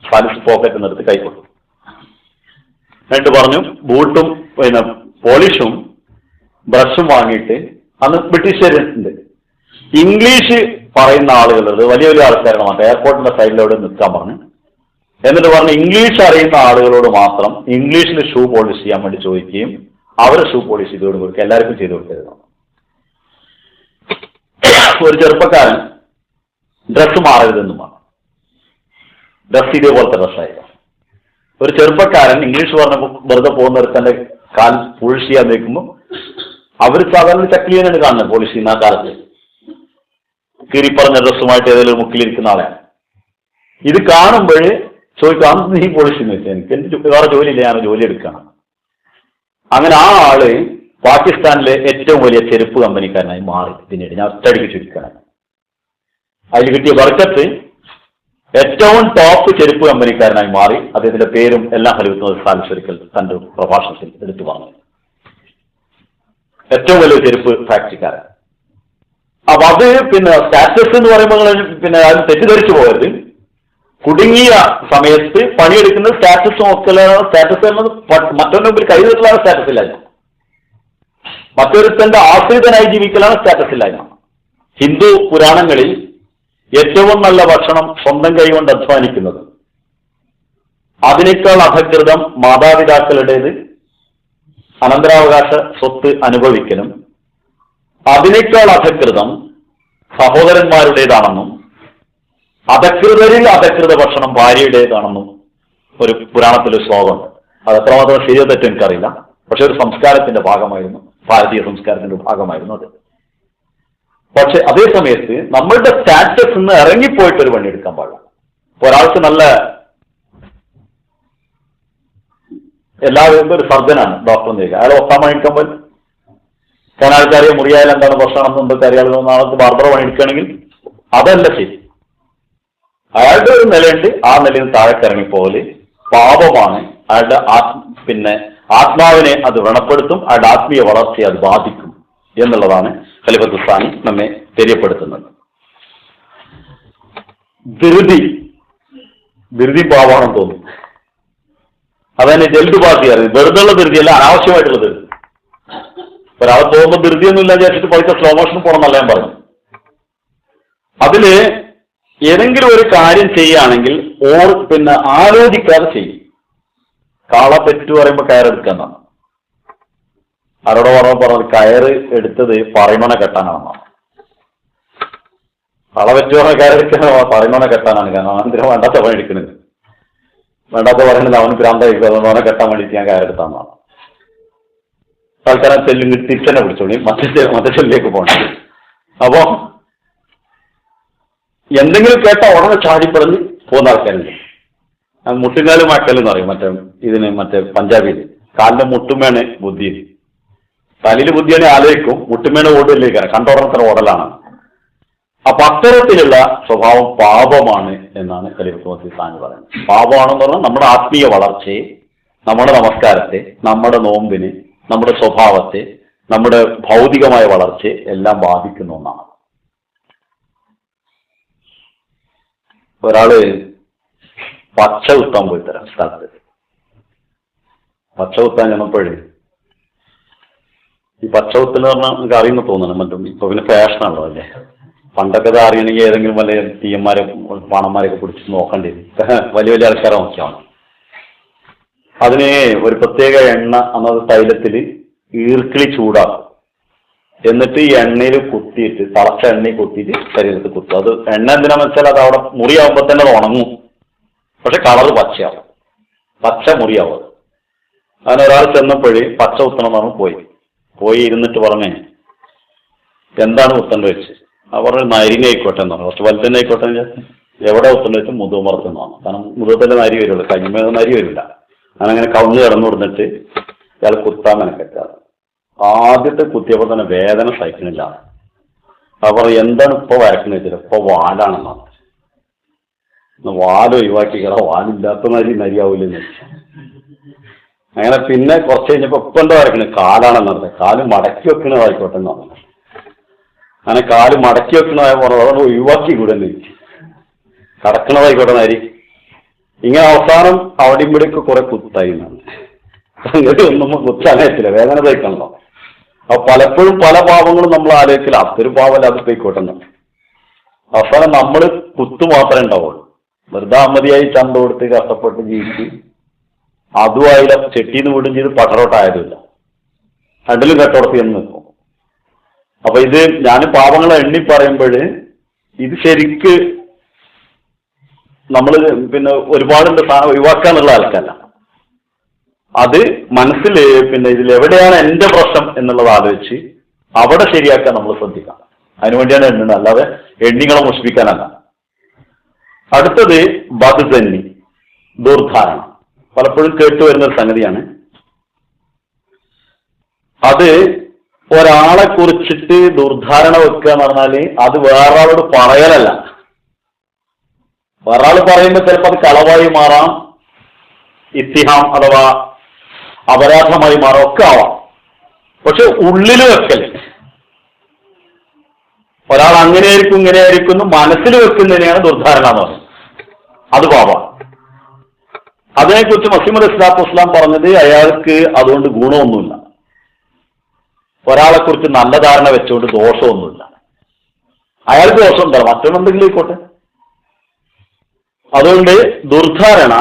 സാലിസ് പോക്കറ്റിൽ നിന്നെടുത്ത് കൈക്കൊണ്ടു. എന്നിട്ട് പറഞ്ഞു, ബൂട്ടും പോളിഷും ബ്രഷും വാങ്ങിയിട്ട്, അന്ന് ബ്രിട്ടീഷുകാരുണ്ട്, ഇംഗ്ലീഷ് പറയുന്ന ആളുകളുണ്ട്, വലിയ വലിയ ആൾക്കാരാണ്, മറ്റേ എയർപോർട്ടിന്റെ സൈഡിലൂടെ നിൽക്കാൻ പറഞ്ഞു. എന്നിട്ട് പറഞ്ഞ് ഇംഗ്ലീഷ് അറിയുന്ന ആളുകളോട് മാത്രം ഇംഗ്ലീഷിൽ ഷൂ പോളിഷ് ചെയ്യാൻ വേണ്ടി ചോദിക്കുകയും അവരെ ഷൂ പോളിഷ് ചെയ്ത് കൊടുക്കുക, എല്ലാവർക്കും ചെയ്ത് കൊടുക്കരുത്. ഒരു ചെറുപ്പക്കാരൻ ഡ്രസ്സ് മാറരുതെന്നും പറഞ്ഞു. ഡ്രസ്സ് ഇതേപോലത്തെ ഡ്രസ്സായിരുന്നു. ഒരു ചെറുപ്പക്കാരൻ ഇംഗ്ലീഷ് പറഞ്ഞ വെറുതെ പോകുന്നവർക്ക് കാൽ പോളിഷ് ചെയ്യാൻ നിൽക്കുമ്പോൾ അവർ സാധാരണ ചക്ലിയനാണ് കാണുന്നത്. പോളിഷ് ചെയ്യുന്ന ആ കാലത്ത് കീറിപ്പറഞ്ഞ ഡ്രസ്സുമായിട്ട് ഏതെങ്കിലും മുക്കിലിരിക്കുന്ന ആളെയാണ്. ഇത് കാണുമ്പോൾ ചോദിക്കാം, നീ പോളിഷ് ചെയ്യുന്ന വെച്ചാൽ എനിക്ക് വേറെ ജോലിയില്ല, ഞാൻ ജോലി എടുക്കണം. അങ്ങനെ ആ ആള് പാകിസ്ഥാനിലെ ഏറ്റവും വലിയ ചെരുപ്പ് കമ്പനിക്കാരനായി മാറി. പിന്നീട് ഞാൻ ഒറ്റയടിക്ക് ചുരുക്കാനാണ് അതിൽ കിട്ടിയ ബർക്കത്ത് ഏറ്റവും ടോപ്പ് ചെരുപ്പ് കമ്പനിക്കാരനായി മാറി. അദ്ദേഹത്തിന്റെ പേരും എല്ലാം ഹലിഫത്ത് സാലിശ്വരിക്കൽ തന്റെ പ്രഭാഷണത്തിൽ എടുത്തു പറഞ്ഞു. ഏറ്റവും വലിയ ചെരുപ്പ് ഫാക്ടറിക്കാരൻ. അപ്പൊ അത് പിന്നെ സ്റ്റാറ്റസ് എന്ന് പറയുമ്പോൾ പിന്നെ അത് തെറ്റിദ്ധരിച്ചു പോയത്, കുടുങ്ങിയ സമയത്ത് പണിയെടുക്കുന്ന സ്റ്റാറ്റസ് നോക്കലാണ്. സ്റ്റാറ്റസ് എന്നത് മറ്റൊരു മുമ്പിൽ കൈനീട്ടലാണ് സ്റ്റാറ്റസ് ഇല്ലായ്മ. മറ്റൊരുത്തന്റെ ആശ്രിതനായി ജീവിക്കലാണ് സ്റ്റാറ്റസ് ഇല്ലായ്മ. ഹിന്ദു പുരാണങ്ങളിൽ ഏറ്റവും നല്ല ഭക്ഷണം സ്വന്തം കൈകൊണ്ട് അധ്വാനിക്കുന്നത്, അതിനേക്കാൾ അധകൃതം മാതാപിതാക്കളുടേത് അനന്തരാവകാശ സ്വത്ത് അനുഭവിക്കലും, അതിനേക്കാൾ അധകൃതം സഹോദരന്മാരുടേതാണെന്നും അധകൃതരിൽ അധകൃത ഭക്ഷണം ഭാര്യയുടേതാണെന്നും ഒരു പുരാണത്തിലെ ശ്ലോകമുണ്ട്. അത് എത്രമാത്രം ശരിയോ തെറ്റോ എനിക്കറിയില്ല. പക്ഷെ ഒരു സംസ്കാരത്തിന്റെ ഭാഗമായിരുന്നു, ഭാരതീയ സംസ്കാരത്തിന്റെ ഭാഗമായിരുന്നു അത്. പക്ഷെ അതേ സമയത്ത് നമ്മളുടെ സ്റ്റാറ്റസ് നിന്ന് ഇറങ്ങിപ്പോയിട്ട് ഒരു പണിയെടുക്കാൻ പാടില്ല. ഒരാൾക്ക് നല്ല എല്ലാവരും ഒരു സർജനാണ്, ഡോക്ടർ ചെയ്യുക, അയാൾ ഒത്താൻ പണിയെടുക്കാൻ പറ്റും. കാരണം ആൾക്കാരെ മുറിയായാലും എന്താണ് ഭക്ഷണം എന്തൊക്കെ അറിയാതെ ആൾക്ക് ബാർബർ പണിയെടുക്കുകയാണെങ്കിൽ അതല്ല ശരി. അയാളുടെ ഒരു നിലയുണ്ട്, ആ നിലയിൽ താഴേക്കിറങ്ങിപ്പോലെ പാപമാണ്. അയാളുടെ ആത്മാവിനെ അത് വ്രണപ്പെടുത്തും, അയാളുടെ ആത്മീയ വളർച്ചയെ അത് ബാധിക്കും എന്നുള്ളതാണ് ഖലീഫത്തുൽ സാനി നമ്മെ തെര്യപ്പെടുത്തുന്നത്. ധൃതി പാവാണെന്ന് തോന്നും. അതന്നെ ജൽദുബാസി അറിയും. വെറുതെയുള്ള ധൃതിയല്ല, അനാവശ്യമായിട്ടുള്ള ധൃതി. ഒരാൾ പോകുമ്പോൾ ധൃതിയൊന്നും ഇല്ല വിചാരിച്ചിട്ട് പൈസ സ്ലോ മോഷൻ പോകണമെന്നല്ല ഞാൻ പറഞ്ഞു. അതില് ഏതെങ്കിലും ഒരു കാര്യം ചെയ്യുകയാണെങ്കിൽ പിന്നെ ആലോചിക്കാതെ ചെയ്യും. കാള പെറ്റു പറയുമ്പോൾ കയറെടുക്കാന്നാണ്. ആരോടെ പറഞ്ഞു കയറ് എടുത്തത് പറയുന്നോനെ കെട്ടാനാണെന്നാണ്. കാള പെറ്റു പറഞ്ഞ കയറെടുക്കുന്ന പറയുന്നോനെ കെട്ടാനാണ്. കാരണം അവൻ വേണ്ടാത്ത പണി എടുക്കുന്നത്, വേണ്ടാത്ത പറയുന്നത് അവന് ഭ്രാന്തായിരിക്കും, അതുകൊണ്ട് അവനെ കെട്ടാൻ വേണ്ടിയിട്ട് ഞാൻ കയറെടുത്താന്നാണ്. ആൾക്കാരെ ചെല്ലും തിരിച്ചെന്നെ പിടിച്ചോളി, മറ്റേ ചെല്ലിലേക്ക് പോകണം. അപ്പോ എന്തെങ്കിലും കേട്ടാൽ ഉടനെ ചാടിപ്പറഞ്ഞ് പോകുന്ന ആൾക്കാരുണ്ട്. മുട്ടുകാലും മക്കലെന്ന് പറയും മറ്റേ പഞ്ചാബിയിൽ. കാലിന്റെ മുട്ടുമേണ് ബുദ്ധി, തലയിൽ ബുദ്ധിയാണെ ആലോചിക്കും, മുട്ടുമേണ് ഓടില്ലേക്കാണ്, കണ്ടോടത്ര ഓടലാണ്. അപ്പൊ അത്തരത്തിലുള്ള സ്വഭാവം പാപമാണ് എന്നാണ് ഖലീഫത്തുൽ സാനി പറയുന്നത്. പാപമാണെന്ന് പറഞ്ഞാൽ നമ്മുടെ ആത്മീയ വളർച്ചയെ, നമ്മുടെ നമസ്കാരത്തെ, നമ്മുടെ നോമ്പിനെ, നമ്മുടെ സ്വഭാവത്തെ, നമ്മുടെ ഭൗതികമായ വളർച്ചയെ എല്ലാം ബാധിക്കുന്ന ഒന്നാണ്. ഒരാള് പച്ച കുത്താൻ പോയി തരാം സ്ഥലത്ത്. പച്ച കുത്താൻ ചെന്നപ്പോഴേ ഈ പച്ച കുത്തെന്ന് പറഞ്ഞാൽ നമുക്ക് അറിയുന്ന തോന്നണം. മറ്റും ഇപ്പൊ പിന്നെ ഫാഷനാണല്ലോ അല്ലേ. പണ്ടൊക്കെ അത് അറിയണമെങ്കിൽ ഏതെങ്കിലും വലിയ തീയന്മാരെ പണന്മാരെയൊക്കെ പിടിച്ച് നോക്കേണ്ടി വരും. വലിയ വലിയ ആൾക്കാരെ നോക്കിയാണ്. അതിന് ഒരു പ്രത്യേക എണ്ണ എന്നത് തൈലത്തിൽ ഈർക്കിളി ചൂടാക്കും. എന്നിട്ട് ഈ എണ്ണയിൽ കുത്തിയിട്ട്, തിളച്ച എണ്ണയിൽ കുത്തിയിട്ട് ശരീരത്തിൽ കുത്തും. അത് എണ്ണ എന്തിനാന്ന് വെച്ചാൽ അത് അവിടെ മുറിയാവുമ്പോൾ തന്നെ അത് ഉണങ്ങും. പക്ഷെ കളറ് പച്ചയാവും, പച്ച മുറിയാവും. അങ്ങനെ ഒരാൾ ചെന്നപ്പോഴേ പച്ച കുത്തണം പറഞ്ഞ് പോയി ഇരുന്നിട്ട് പറഞ്ഞേ എന്താണ് കുത്തേണ്ടത് വെച്ച്. ആ പറഞ്ഞ നരിനെ ആയിക്കോട്ടെ എന്ന് പറഞ്ഞു. കുറച്ച് വലുതന്നെ ആയിക്കോട്ടെ. എവിടെ കുത്തേണ്ടത് വെച്ചാൽ മുതുമറത്തുനിന്നാണ്. കാരണം മുതുകത്തല്ലേ നരി വരുള്ളൂ, കഞ്ഞിമേൽ നരി വരില്ല. അങ്ങനെ കവുന്ന് കിടന്നു കൊടുത്തിട്ട് ഇയാൾ കുത്താൻ മെനക്കെട്ടാണ്. ആദ്യത്തെ കുത്തിയപ്പോൾ തന്നെ വേദന സഹിക്കണില്ല. അവർ എന്താണ് ഇപ്പൊ വരക്കുന്നത് വെച്ചാൽ ഇപ്പൊ വാലാണെന്നാണ്. വാല് ഒഴിവാക്കിക്കട, വാലില്ലാത്ത നരിയാവൂലെന്ന് വെച്ചാൽ. അങ്ങനെ പിന്നെ കുറച്ച് കഴിഞ്ഞപ്പോ ഇപ്പൊ എന്താ വരക്കണത്, കാലാണെന്ന് കാല് മടക്കി വെക്കണതായിക്കോട്ടെ എന്നാണ്. അങ്ങനെ കാല് മടക്കി വെക്കണതായ പറഞ്ഞത് അതുകൊണ്ട് ഒഴിവാക്കി കൂടെ കടക്കണതായിക്കോട്ടെ നരി. ഇങ്ങനെ അവസാനം അവിടെയും ഇവിടെയൊക്കെ കുറെ കുത്തായി എന്നാണ്. അങ്ങനെ ഒന്നും കുത്താനായിട്ടില്ല, വേദന സഹിക്കണല്ലോ. അപ്പൊ പലപ്പോഴും പല പാവങ്ങളും നമ്മൾ ആലോചിക്കില്ല, അതൊരു പാവല്ല, അത് പോയിക്കോട്ടെന്ന്. അവസാനം നമ്മൾ കുത്തു മാത്രമേ ഉണ്ടാവുള്ളൂ. വെറുതെ അമ്മതിയായി ചന്ത കൊടുത്ത് കഷ്ടപ്പെട്ട് ജീവിച്ച് അതും ആയില്ല, ചെട്ടിന്ന് വീടും ചെയ്ത് പട്ടറോട്ടായതുമില്ല, രണ്ടിലും കട്ടോടത്തി എന്ന് നിൽക്കും. അപ്പൊ ഇത് ഞാൻ പാവങ്ങളെ എണ്ണി പറയുമ്പോൾ ഇത് ശരിക്ക് നമ്മൾ പിന്നെ ഒരുപാടുണ്ട് സാധനം ഒഴിവാക്കാന്നുള്ള ആൾക്കല്ല. അത് മനസ്സിൽ പിന്നെ ഇതിൽ എവിടെയാണ് എന്റെ പ്രശ്നം എന്നുള്ളത് ആലോചിച്ച് അവിടെ ശരിയാക്കാൻ നമ്മൾ ശ്രദ്ധിക്കാം. അതിനുവേണ്ടിയാണ് എണ്ണുന്നത്, അല്ലാതെ എണ്ണികളെ മുഷിപ്പിക്കാനല്ല. അടുത്തത് ബദ്സന്നി, ദുർധാരണ. പലപ്പോഴും കേട്ടുവരുന്ന ഒരു സംഗതിയാണ്. അത് ഒരാളെ കുറിച്ചിട്ട് ദുർധാരണ വെക്കുക എന്ന് പറഞ്ഞാല് അത് വേറൊരാളോട് പറയലല്ല. വേറൊരാൾ പറയുമ്പോൾ ചിലപ്പോൾ അത് കളവായി മാറാം, ഇത്തിഹാം അഥവാ അപരാധമായി മാറാം, ഒക്കെ ആവാം. പക്ഷെ ഉള്ളിൽ വെക്കല്, ഒരാൾ അങ്ങനെയായിരിക്കും ഇങ്ങനെയായിരിക്കും മനസ്സിൽ വെക്കുന്നതിനെയാണ് ദുർധാരണ എന്ന് പറയുന്നത്. അത് പാപമാണ്. അതിനെക്കുറിച്ച് മസീഹ് ഇസ്ലാത്തു വസ്സലാം പറഞ്ഞത് അയാൾക്ക് അതുകൊണ്ട് ഗുണമൊന്നുമില്ല. ഒരാളെ കുറിച്ച് നല്ല ധാരണ വെച്ചുകൊണ്ട് ദോഷമൊന്നുമില്ല. അയാൾക്ക് ദോഷം ഉണ്ടാവും, മറ്റൊന്നെന്തെങ്കിലും ആയിക്കോട്ടെ. അതുകൊണ്ട് ദുർധാരണ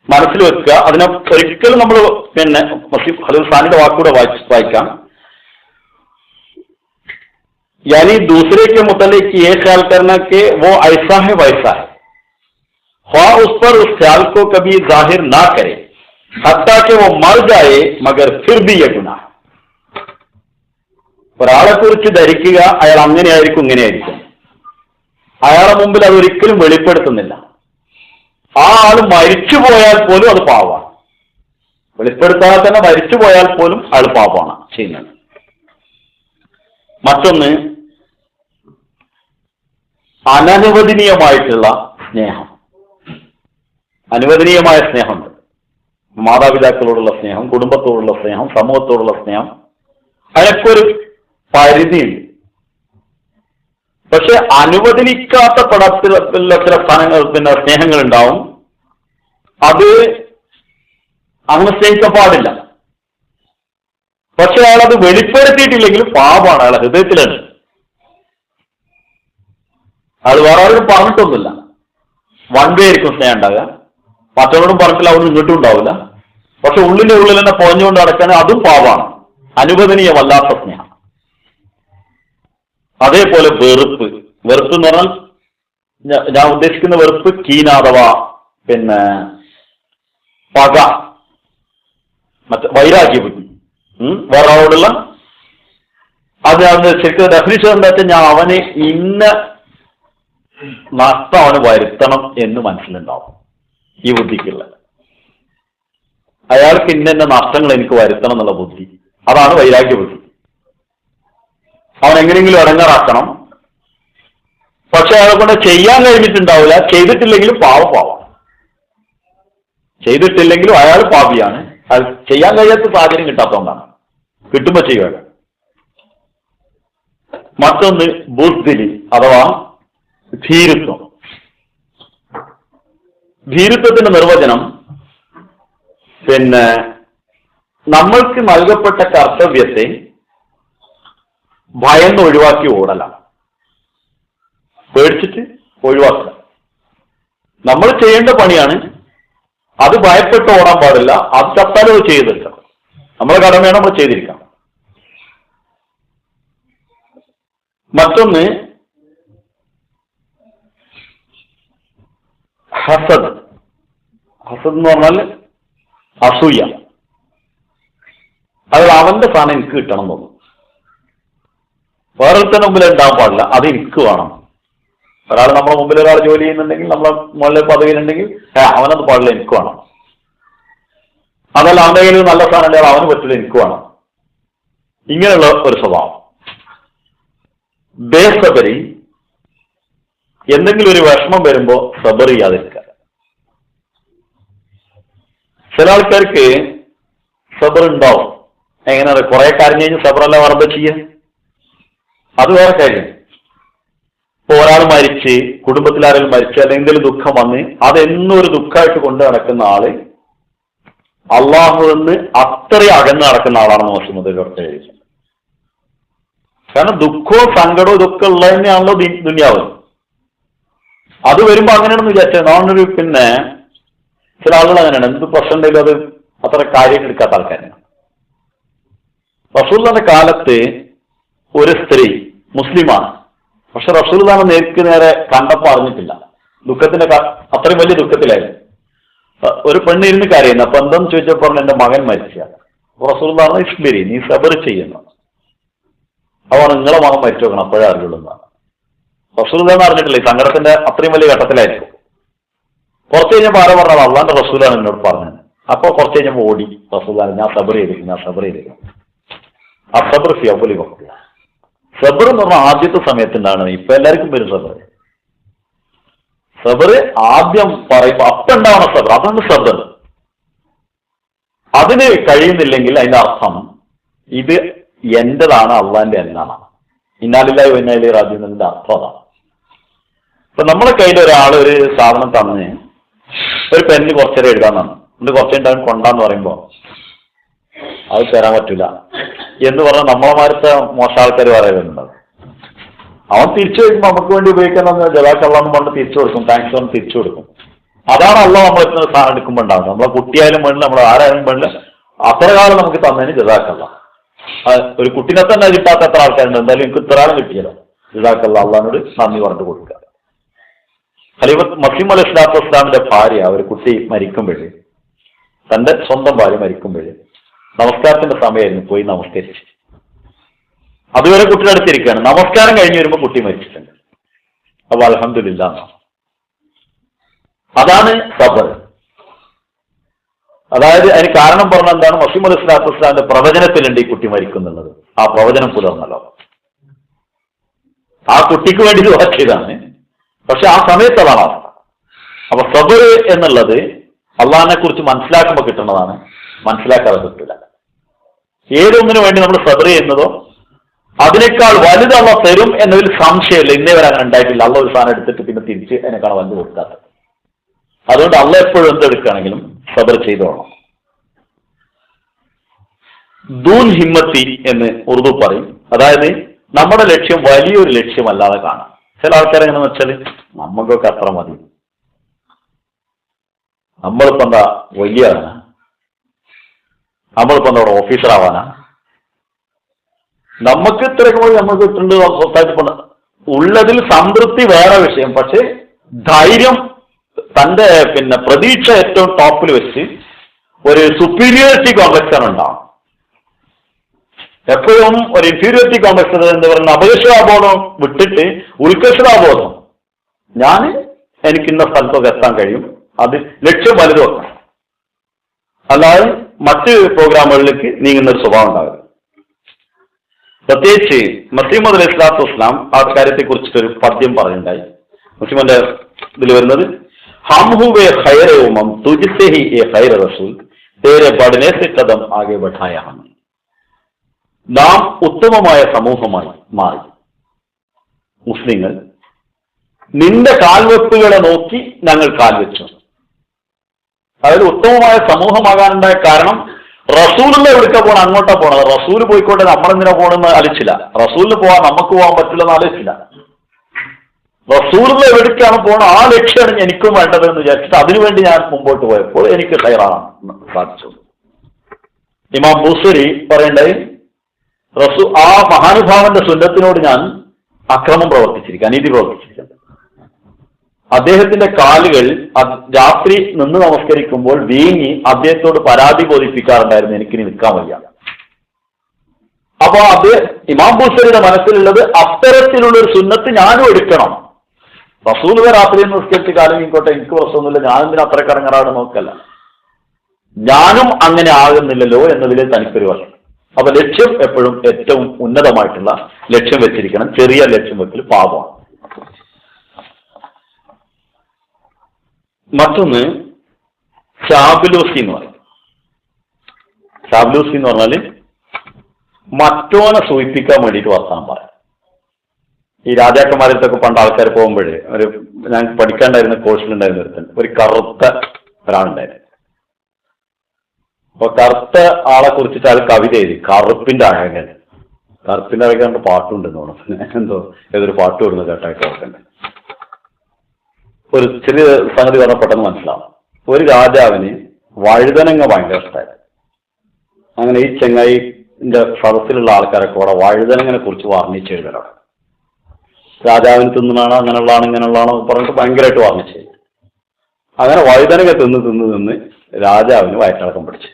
മനസ്സിൽ വെക്കുക. അതിനെ ഒരിക്കലും നമ്മൾ പിന്നെ ഹദീസ് സാനിയുടെ വാക്കുകൂടെ വായിക്കാം. यानी दूसरे के मुतालिक ये ख्याल करना कि वो ऐसा है वैसा है, ख्वाह उस पर उस ख्याल को कभी जाहिर ना करे, हत्ता कि वो मर जाए मगर फिर भी ये गुनाह. ഒരാളെ കുറിച്ച് ധരിക്കുക അയാൾ അങ്ങനെയായിരിക്കും ഇങ്ങനെയായിരിക്കും, അയാളെ മുമ്പിൽ അതൊരിക്കലും വെളിപ്പെടുത്തുന്നില്ല. ആ ആൾ മരിച്ചു പോയാൽ പോലും അത് പാപമാണ്. വെളിപ്പെടുത്താതെ തന്നെ മരിച്ചു പോയാൽ പോലും അയാൾ പാപമാണ് ചെയ്യുന്നത്. മറ്റൊന്ന് അനനുവദനീയമായിട്ടുള്ള സ്നേഹം. അനുവദനീയമായ സ്നേഹമുണ്ട്. മാതാപിതാക്കളോടുള്ള സ്നേഹം, കുടുംബത്തോടുള്ള സ്നേഹം, സമൂഹത്തോടുള്ള സ്നേഹം, അതിനൊക്കെ പരിധിയുണ്ട്. പക്ഷെ അനുവദനിക്കാത്ത പടത്തിലുള്ള ചില സ്ഥാനങ്ങൾ പിന്നെ സ്നേഹങ്ങൾ ഉണ്ടാവും. അത് അങ്ങനെ സ്നേഹിക്കാൻ പാടില്ല. പക്ഷെ അയാളത് വെളിപ്പെടുത്തിയിട്ടില്ലെങ്കിൽ പാപമാണ്, അയാളെ ഹൃദയത്തിലാണ്. അത് വേറെ ആരും പറഞ്ഞിട്ടൊന്നുമില്ല. വൺ വേ ആയിരിക്കും സ്നേഹം ഉണ്ടാകുക, മറ്റവരോടും പറഞ്ഞിട്ടില്ല, അവിടെ ഇങ്ങോട്ടും ഉണ്ടാവില്ല. പക്ഷെ ഉള്ളിന്റെ ഉള്ളിൽ തന്നെ പോഞ്ഞുകൊണ്ട് നടക്കാൻ അതും പാപമാണ്, അനുവദനീയമല്ലാത്ത സ്നേഹം. അതേപോലെ വെറുപ്പ്. വെറുപ്പ് എന്ന് പറഞ്ഞാൽ ഞാൻ ഉദ്ദേശിക്കുന്ന വെറുപ്പ് കീന അഥവാ പിന്നെ പക, മറ്റേ വൈരാഗ്യബുദ്ധി, വേറെ ആളോടുള്ള അത് ശരിക്കും ഡെഫിനിഷൻ എന്താ വെച്ചാൽ ഞാൻ അവന് ഇന്ന നഷ്ടം അവന് വരുത്തണം എന്ന് മനസ്സിലുണ്ടാവും. ഈ ബുദ്ധിക്കുള്ള അയാൾക്ക് ഇന്ന നഷ്ടങ്ങൾ എനിക്ക് വരുത്തണം എന്നുള്ള ബുദ്ധി, അതാണ് വൈരാഗ്യബുദ്ധി. അവൻ എങ്ങനെയെങ്കിലും ഇടങ്ങാറാക്കണം. പക്ഷെ അയാളെ കൊണ്ട് ചെയ്യാൻ കഴിഞ്ഞിട്ടുണ്ടാവില്ല. ചെയ്തിട്ടില്ലെങ്കിലും പാവം. ചെയ്തിട്ടില്ലെങ്കിലും അയാൾ പാപിയാണ്. അത് ചെയ്യാൻ കഴിയാത്ത സാഹചര്യം കിട്ടാത്തതുകൊണ്ടാണ്. കിട്ടുമ്പോ ചെയ്യുക. മറ്റൊന്ന് ബുദ്ധിലി അഥവാ ധീരത്വം. ധീരത്വത്തിന്റെ നിർവചനം പിന്നെ നമ്മൾക്ക് നൽകപ്പെട്ട കർത്തവ്യത്തെ ഭയന്ന് ഒഴിവാക്കി ഓടലാണ്. പേടിച്ചിട്ട് ഒഴിവാക്കുക. നമ്മൾ ചെയ്യേണ്ട പണിയാണ്, അത് ഭയപ്പെട്ട് ഓടാൻ പാടില്ല. അത് ചത്താലോ ചെയ്തെടുക്കണം. നമ്മളെ കടമയാണ്, നമ്മൾ ചെയ്തിരിക്കണം. മറ്റൊന്ന് ഹസദ്. ഹസദ് എന്ന് പറഞ്ഞാൽ അസൂയ. അത് അവന്റെ സാധനം എനിക്ക് കിട്ടണം എന്ന് തോന്നും. വേറൊരുത്തന്റെ മുമ്പിൽ ഉണ്ടാകാൻ പാടില്ല, അത് എനിക്ക് വേണം. ഒരാൾ നമ്മുടെ മുമ്പിൽ ഒരാൾ ജോലി ചെയ്യുന്നുണ്ടെങ്കിൽ, നമ്മളെ മുകളിലെ പദവിയിലുണ്ടെങ്കിൽ അവനത് പാടില്ല, എനിക്ക് വേണം. അതല്ല അവന്റെ കയ്യിൽ നല്ല സാധനം ഉണ്ടെങ്കിൽ അവന് പറ്റില്ല, എനിക്ക് വേണം. ഇങ്ങനെയുള്ള ഒരു സ്വഭാവം. ബേസബരി, എന്തെങ്കിലും ഒരു വിഷമം വരുമ്പോ സബർ ചെയ്യാതിരിക്കുക. ചില ആൾക്കാർക്ക് സബർ ഉണ്ടാവും. എങ്ങനെയാണ് കുറെ കാര്യം കഴിഞ്ഞ് സബറല്ല വെറുതെ ചെയ്യുക, അത് വേറെ കാര്യം. ഇപ്പൊ ഒരാൾ മരിച്ച്, കുടുംബത്തിൽ ആരെങ്കിലും മരിച്ച്, അല്ലെങ്കിൽ എന്തെങ്കിലും ദുഃഖം വന്ന് അതെന്നും ഒരു ദുഃഖമായിട്ട് കൊണ്ട് നടക്കുന്ന ആള് അള്ളാഹു നിന്ന് അത്രയും അകന്ന് നടക്കുന്ന ആളാണെന്ന് മോശം മുതൽ എഴുതിയിട്ടുണ്ട്. കാരണം ദുഃഖവും സങ്കടവും ഇതൊക്കെ ഉള്ളത് തന്നെയാണല്ലോ ദുന്യാവ്. അത് വരുമ്പോ അങ്ങനെയാണെന്ന് വിചാരിച്ചത് നമ്മളൊരു പിന്നെ ചില ആളുകൾ അങ്ങനെയാണ്, എന്ത് പ്രശ്നം ഉണ്ടെങ്കിലും അത് അത്ര കാര്യമായിട്ട് എടുക്കാത്ത ആൾക്കാരാണ്. റസൂലുള്ളാഹിന്റെ കാലത്ത് ഒരു സ്ത്രീ മുസ്ലിമാണ്, പക്ഷെ റസൂലുള്ളാഹിനെ നേർക്ക് നേരെ കണ്ടപ്പോ അറിഞ്ഞിട്ടില്ല. ദുഃഖത്തിന്റെ അത്രയും വലിയ ദുഃഖത്തിലായിരുന്നു. ഒരു പെണ്ണിരുന്ന് കരയുന്നു. അപ്പൊ എന്തെന്ന് ചോദിച്ചപ്പോൾ എന്റെ മകൻ മരിച്ച. റസൂലുള്ളാഹി ഇസ്ബിരി, നീ സബർ ചെയ്യുന്നു. അവൻ നിങ്ങളെ മകൻ മരിച്ചു നോക്കണം, അപ്പോഴേ അറിയുള്ളൂ. റസൂലുള്ളാഹി അറിഞ്ഞിട്ടില്ല, ഈ സങ്കടത്തിന്റെ അത്രയും വലിയ ഘട്ടത്തിലായിരിക്കും. കുറച്ച് കഴിഞ്ഞപ്പോൾ ആരോ പറഞ്ഞത് അള്ളാന്റെ റസൂലാണ് എന്നോട് പറഞ്ഞത്. അപ്പൊ കുറച്ച് കഴിഞ്ഞപ്പോൾ ഓടി റസൂലുള്ളാഹി, ഞാൻ സബർ ചെയ്തിരിക്കും, ഞാൻ സബർ ചെയ്തിരിക്കും. ആ സബർ ഫിയബുലി വക്ത. സബർ എന്ന് പറഞ്ഞാൽ ആദ്യത്തെ സമയത്തുണ്ടാണ്. ഇപ്പൊ എല്ലാവർക്കും വരും സബർ. സബർ ആദ്യം പറയുമ്പോ അപ്പൊ ഉണ്ടാവണം സബർ, അതാണ് സബർ. അതിന് കഴിയുന്നില്ലെങ്കിൽ അതിന്റെ അർത്ഥം ഇത് എന്റേതാണ്, അള്ളാന്റെ അല്ലാണ്. ഇന്നാലില്ലാഹി വ ഇന്നാ ഇലൈഹി റാജിഊൻ എന്നതിന്റെ അർത്ഥം അതാണ്. ഇപ്പൊ നമ്മളെ കയ്യിൽ ഒരാൾ ഒരു സാധനം തന്ന് ഒരു പെണ്ണിന് കുറച്ചേരം എഴുതാൻ തന്നു, എന്നിട്ട് കുറച്ചേരം കൊണ്ടാന്ന് പറയുമ്പോ അത് തരാൻ പറ്റൂല എന്ന് പറഞ്ഞാൽ നമ്മളമാരത്തെ മോശം ആൾക്കാർ പറയുന്നുണ്ട്. അവൻ തിരിച്ചു വരുമ്പോൾ നമുക്ക് വേണ്ടി ഉപയോഗിക്കാൻ ജവാക്കള്ളാന്ന് പറഞ്ഞ് തിരിച്ചു കൊടുക്കും, താങ്ക്സ് പറഞ്ഞ് തിരിച്ചു കൊടുക്കും. അതാണ് അള്ള നമ്മളെത്തുന്ന സാധനം എടുക്കുമ്പോൾ ഉണ്ടാവുന്നത്. നമ്മളെ കുട്ടിയായാലും വേണ്ടില്ല, നമ്മൾ ആരായാലും വേണ്ടില്ല, അത്ര കാലം നമുക്ക് തന്നതിന് ജസാക്കല്ല. ഒരു കുട്ടിനെ തന്നെ കിട്ടാത്ത എത്ര ആൾക്കാരുണ്ട്, എന്തായാലും എനിക്ക് ഇത്ര ആളും കിട്ടിയല്ലോ, ജസാക്കല്ല, അള്ളഹാനോട് നന്ദി പറഞ്ഞു കൊടുക്കുക. ഖലീഫത്ത് മസീഹ് അലൈഹി സ്വലാത്തു വസ്സലാമിന്റെ ഭാര്യ ഒരു കുട്ടി മരിക്കുമ്പോഴേ, തന്റെ സ്വന്തം ഭാര്യ മരിക്കുമ്പോഴേ നമസ്കാരത്തിന്റെ സമയമായിരുന്നു, പോയി നമസ്കരിച്ചു. അതുവരെ കുട്ടിയുടെ അടുത്തിരിക്കുകയാണ്. നമസ്കാരം കഴിഞ്ഞ് വരുമ്പോൾ കുട്ടി മരിച്ചിട്ടുണ്ട്. അപ്പൊ അൽഹംദുലില്ലാഹ്. അതാണ് സബർ. അതായത് അതിന് കാരണം പറഞ്ഞ എന്താണ്, മസീഹ് അലൈഹി സ്വലാത്തു വസ്സലാമിന്റെ പ്രവചനത്തിലുണ്ട് ഈ കുട്ടി മരിക്കുന്നുള്ളത്. ആ പ്രവചനം പുലർന്നല്ലോ. ആ കുട്ടിക്ക് വേണ്ടി ദുആ ചെയ്താണ്, പക്ഷെ ആ സമയത്ത് അതാണ് അവസ്ഥ. അപ്പൊ സബർ എന്നുള്ളത് അള്ളാഹിനെ കുറിച്ച് മനസ്സിലാക്കുമ്പോൾ കിട്ടുന്നതാണ്, മനസ്സിലാക്കാതെ കിട്ടില്ല. ഏതൊന്നിനു വേണ്ടി നമ്മൾ സബർ ചെയ്യുന്നതോ അതിനേക്കാൾ വലുത് അള്ള തരും എന്നതിൽ സംശയമില്ല. ഇന്നേ വരെ അങ്ങനെ ഉണ്ടായിട്ടില്ല. അള്ള ഒരു സാധനം എടുത്തിട്ട് പിന്നെ തിരിച്ച് അതിനേക്കാൾ വലുത് കൊടുക്കാത്തത്. അതുകൊണ്ട് അള്ള എപ്പോഴും എന്തെടുക്കുകയാണെങ്കിലും സബർ ചെയ്തോളണം. ദൂൻ ഹിമ്മത്തി എന്ന് ഉറുദു പറയും. അതായത് നമ്മുടെ ലക്ഷ്യം വലിയൊരു ലക്ഷ്യമല്ലാതെ കാണാം. ചില ആൾക്കാരെങ്ങനെയെന്ന് വെച്ചാൽ നമുക്കൊക്കെ അത്ര മതി, നമ്മളിപ്പോ എന്താ വലിയതാണ്, നമ്മളിപ്പോ എന്താ ഓഫീസറാവാനാ, നമുക്ക് ഇത്രയൊക്കെ മതി, നമുക്ക് ഇട്ടുണ്ട് സ്വത്തായിട്ട് ഉള്ളതിൽ സംതൃപ്തി വേറെ വിഷയം. പക്ഷെ ധൈര്യം, തന്റെ പിന്നെ പ്രതീക്ഷ ഏറ്റവും ടോപ്പിൽ വെച്ച് ഒരു സുപ്പീരിയോറിറ്റി കോംപ്ലക്സ് ആണ് ഉണ്ടാവും. എപ്പോഴും ഒരു ഇൻഫീരിയോറിറ്റി കോംപ്ലക്സ് എന്താ പറയുക, അപകർഷതാബോധം വിട്ടിട്ട് ഉത്കർഷതാബോധം, എനിക്ക് ഇന്ന സ്ഥലത്തൊക്കെ എത്താൻ കഴിയും, അത് ലക്ഷ്യം വലുത് വെക്കണം. അല്ലാതെ മറ്റ് പ്രോഗ്രാമുകളിലേക്ക് നീങ്ങുന്ന ഒരു സ്വഭാവം ഉണ്ടാകും. പ്രത്യേകിച്ച് മസീഹ് അലൈഹി സ്വലാത്തു വസ്സലാം ആ കാര്യത്തെ കുറിച്ചിട്ടൊരു പദ്യം പറയുണ്ടായി. മുസ്ലിമിന്റെ ഇതിൽ വരുന്നത്, ഹം ഹുവേ ഖൈറ ഉമ്മം തുജ്സെ ഹി എ ഖൈറ റസൂൽ തേരെ ബഡ്നെ സെ ഖദം ആകെ ബഠായ ഹം. നാം ഉത്തമമായ സമൂഹമായി മാറി, മുസ്ലിങ്ങൾ നിന്റെ കാൽവെപ്പുകളെ നോക്കി ഞങ്ങൾ കാൽവെച്ചു. അതായത് ഉത്തമമായ സമൂഹമാകാനുണ്ടായ കാരണം റസൂലിന്റെ എവിടേക്കാ പോകണം, അങ്ങോട്ടാ പോണത്. റസൂല് പോയിക്കോട്ടെ, നമ്മളെന്തിനാ പോകണമെന്ന് ആലോചിച്ചില്ല. റസൂലിന് പോവാൻ നമുക്ക് പോകാൻ പറ്റില്ലെന്ന് ആലോചിച്ചില്ല. റസൂലിന്റെ എവിടേക്കാണ് പോകണം, ആ ലക്ഷ്യമാണ് എനിക്കും വേണ്ടത് എന്ന് വിചാരിച്ചിട്ട് അതിനുവേണ്ടി ഞാൻ മുമ്പോട്ട് പോയപ്പോൾ എനിക്ക് ഖൈറാണ് സാധിച്ചു. ഇമാം ബൂസരി പറയണ്ടായി, ആ മഹാനുഭാവന്റെ സുന്നത്തിനോട് ഞാൻ അക്രമം പ്രവർത്തിച്ചിരിക്കുക, അനീതി പ്രവർത്തിച്ചിരിക്കുന്നത്. അദ്ദേഹത്തിന്റെ കാലുകൾ രാത്രി നിന്ന് നമസ്കരിക്കുമ്പോൾ വീങ്ങി അദ്ദേഹത്തോട് പരാതി ബോധിപ്പിക്കാറുണ്ടായിരുന്നു, എനിക്കിനി നിൽക്കാൻ വയ്യ. അപ്പൊ ഇമാം ബൂസരിയുടെ മനസ്സിലുള്ളത് അത്തരത്തിലുള്ള ഒരു സുന്നത്ത് ഞാനും എടുക്കണം. റസൂൽ രാത്രി നമസ്കരിച്ച് കാലം ഇങ്ങോട്ടെ, എനിക്ക് പ്രശ്നമൊന്നുമില്ല, ഞാനെന്തിനും അത്ര കറങ്ങാറാണ് നോക്കല്ല, ഞാനും അങ്ങനെ ആകുന്നില്ലല്ലോ എന്നതിലെ തനിക്കൊരു വശം. അപ്പൊ ലക്ഷ്യം എപ്പോഴും ഏറ്റവും ഉന്നതമായിട്ടുള്ള ലക്ഷ്യം വെച്ചിരിക്കണം. ചെറിയ ലക്ഷ്യം വെക്കൽ പാപമാണ്. മറ്റൊന്ന് ചാബലൂസി എന്ന് പറയും. ചാബലൂസി എന്ന് പറഞ്ഞാല് മറ്റോനെ സൂചിപ്പിക്കാൻ വേണ്ടിയിട്ട് വർത്താനം പറയാം. ഈ രാജാക്കന്മാരത്തൊക്കെ പണ്ട് ആൾക്കാർ പോകുമ്പോഴേ, ഞാൻ പഠിക്കാണ്ടായിരുന്ന കോഴ്സിലുണ്ടായിരുന്ന ഒരു കറുത്ത ഒരാളുണ്ടായിരുന്നു. അപ്പൊ കറുത്ത ആളെ കുറിച്ചിട്ട് അത് കവിത എഴുതി, കറുപ്പിന്റെ അഴകൻ. കറുപ്പിന്റെ അഴകാണ്ട് പാട്ടുണ്ടെന്ന് തോന്നുന്നു, എന്തോ ഏതൊരു പാട്ട് വരുന്ന കേട്ടായിട്ട് ഓർക്കണ്ടേ. ഒരു ചെറിയ സംഗതി പറഞ്ഞാൽ പെട്ടെന്ന് മനസ്സിലാവും. ഒരു രാജാവിന് വഴുതനങ്ങ ഭയങ്കര ഇഷ്ടമായി. അങ്ങനെ ഈ ചെങ്ങായിന്റെ സദസ്സിലുള്ള ആൾക്കാരൊക്കെ അവിടെ വഴുതനങ്ങനെ കുറിച്ച് വർണ്ണിച്ചെഴുതലാണ്. രാജാവിന് തിന്നുന്നാണോ അങ്ങനെയുള്ളതാണോ ഇങ്ങനെയുള്ളതാണോ പറഞ്ഞിട്ട് ഭയങ്കരമായിട്ട് വർണ്ണിച്ചു. അങ്ങനെ വഴുതനങ്ങ തിന്ന് രാജാവിന് വയറ്റിളക്കം പിടിച്ചു.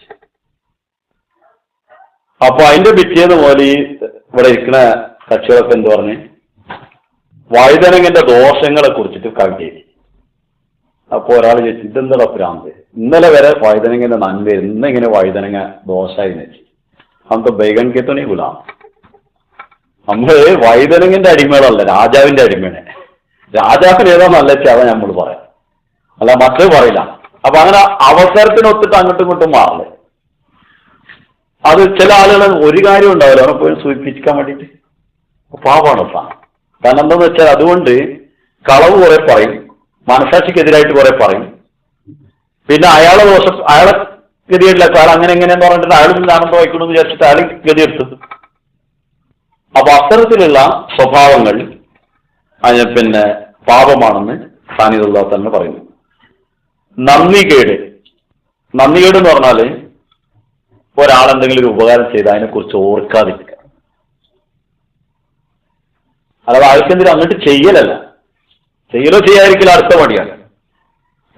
അപ്പൊ അതിന്റെ പിറ്റേന്ന് പോലെ ഈ ഇവിടെ ഇരിക്കുന്ന കക്ഷികളൊക്കെ എന്ത് പറഞ്ഞ് വഴുതനങ്ങന്റെ ദോഷങ്ങളെ കുറിച്ചിട്ട് കവിത എഴുതി. അപ്പൊ ഒരാൾ ചോദിച്ചു, ഇതെന്താ ഭ്രാന്ത്, ഇന്നലെ വരെ വഴുതനങ്ങന്റെ നന്മ, ഇന്നിങ്ങനെ വഴുതനങ്ങ ദോഷമായി വെച്ചു. നമുക്ക് ബൈഗൺ കേത്തോണി ഗുലാം. നമ്മള് വഴുതനങ്ങന്റെ അടിമകളല്ല, രാജാവിന്റെ അടിമയാണ്. രാജാവിന് ഏതാ നല്ല വെച്ചാൽ അതാ നമ്മൾ പറയാം, അല്ല മറ്റേ പറയില്ല. അപ്പൊ അങ്ങനെ അവസരത്തിനൊത്തിട്ട് അങ്ങോട്ടും ഇങ്ങോട്ടും മാറില്ല. അത് ചില ആളുകൾ ഒരു കാര്യം ഉണ്ടാവില്ല, അവരെ പോയി സൂചിപ്പിക്കാൻ വേണ്ടിയിട്ട് പാവാണ് സാധനം. കാരണം എന്താന്ന് വെച്ചാൽ അതുകൊണ്ട് കളവ് കുറെ പറയും, മനസാക്ഷിക്കെതിരായിട്ട് കുറെ പറയും. പിന്നെ അയാളെ ഗതിയില്ല, അയാൾ അങ്ങനെ എങ്ങനെയെന്ന് പറഞ്ഞിട്ട് അയാളും ആനന്ദം വായിക്കണമെന്ന് വിചാരിച്ചിട്ട് അയാൾ ഗതിയെടുത്തു. അപ്പൊ അത്തരത്തിലുള്ള സ്വഭാവങ്ങൾ പിന്നെ പാപമാണെന്ന് സാനിദുല്ലാഹ് തന്നെ പറയുന്നു. നന്ദികേട് എന്ന് പറഞ്ഞാല് ഒരാളെന്തെങ്കിലും ഒരു ഉപകാരം ചെയ്ത് അതിനെക്കുറിച്ച് ഓർക്കാതിരിക്കുക. അല്ലാതെ ആൾക്കെന്തെങ്കിലും അങ്ങോട്ട് ചെയ്യലല്ല, ചെയ്യലോ ചെയ്യാതിരിക്കലോ അടുത്ത മടിയാണ്.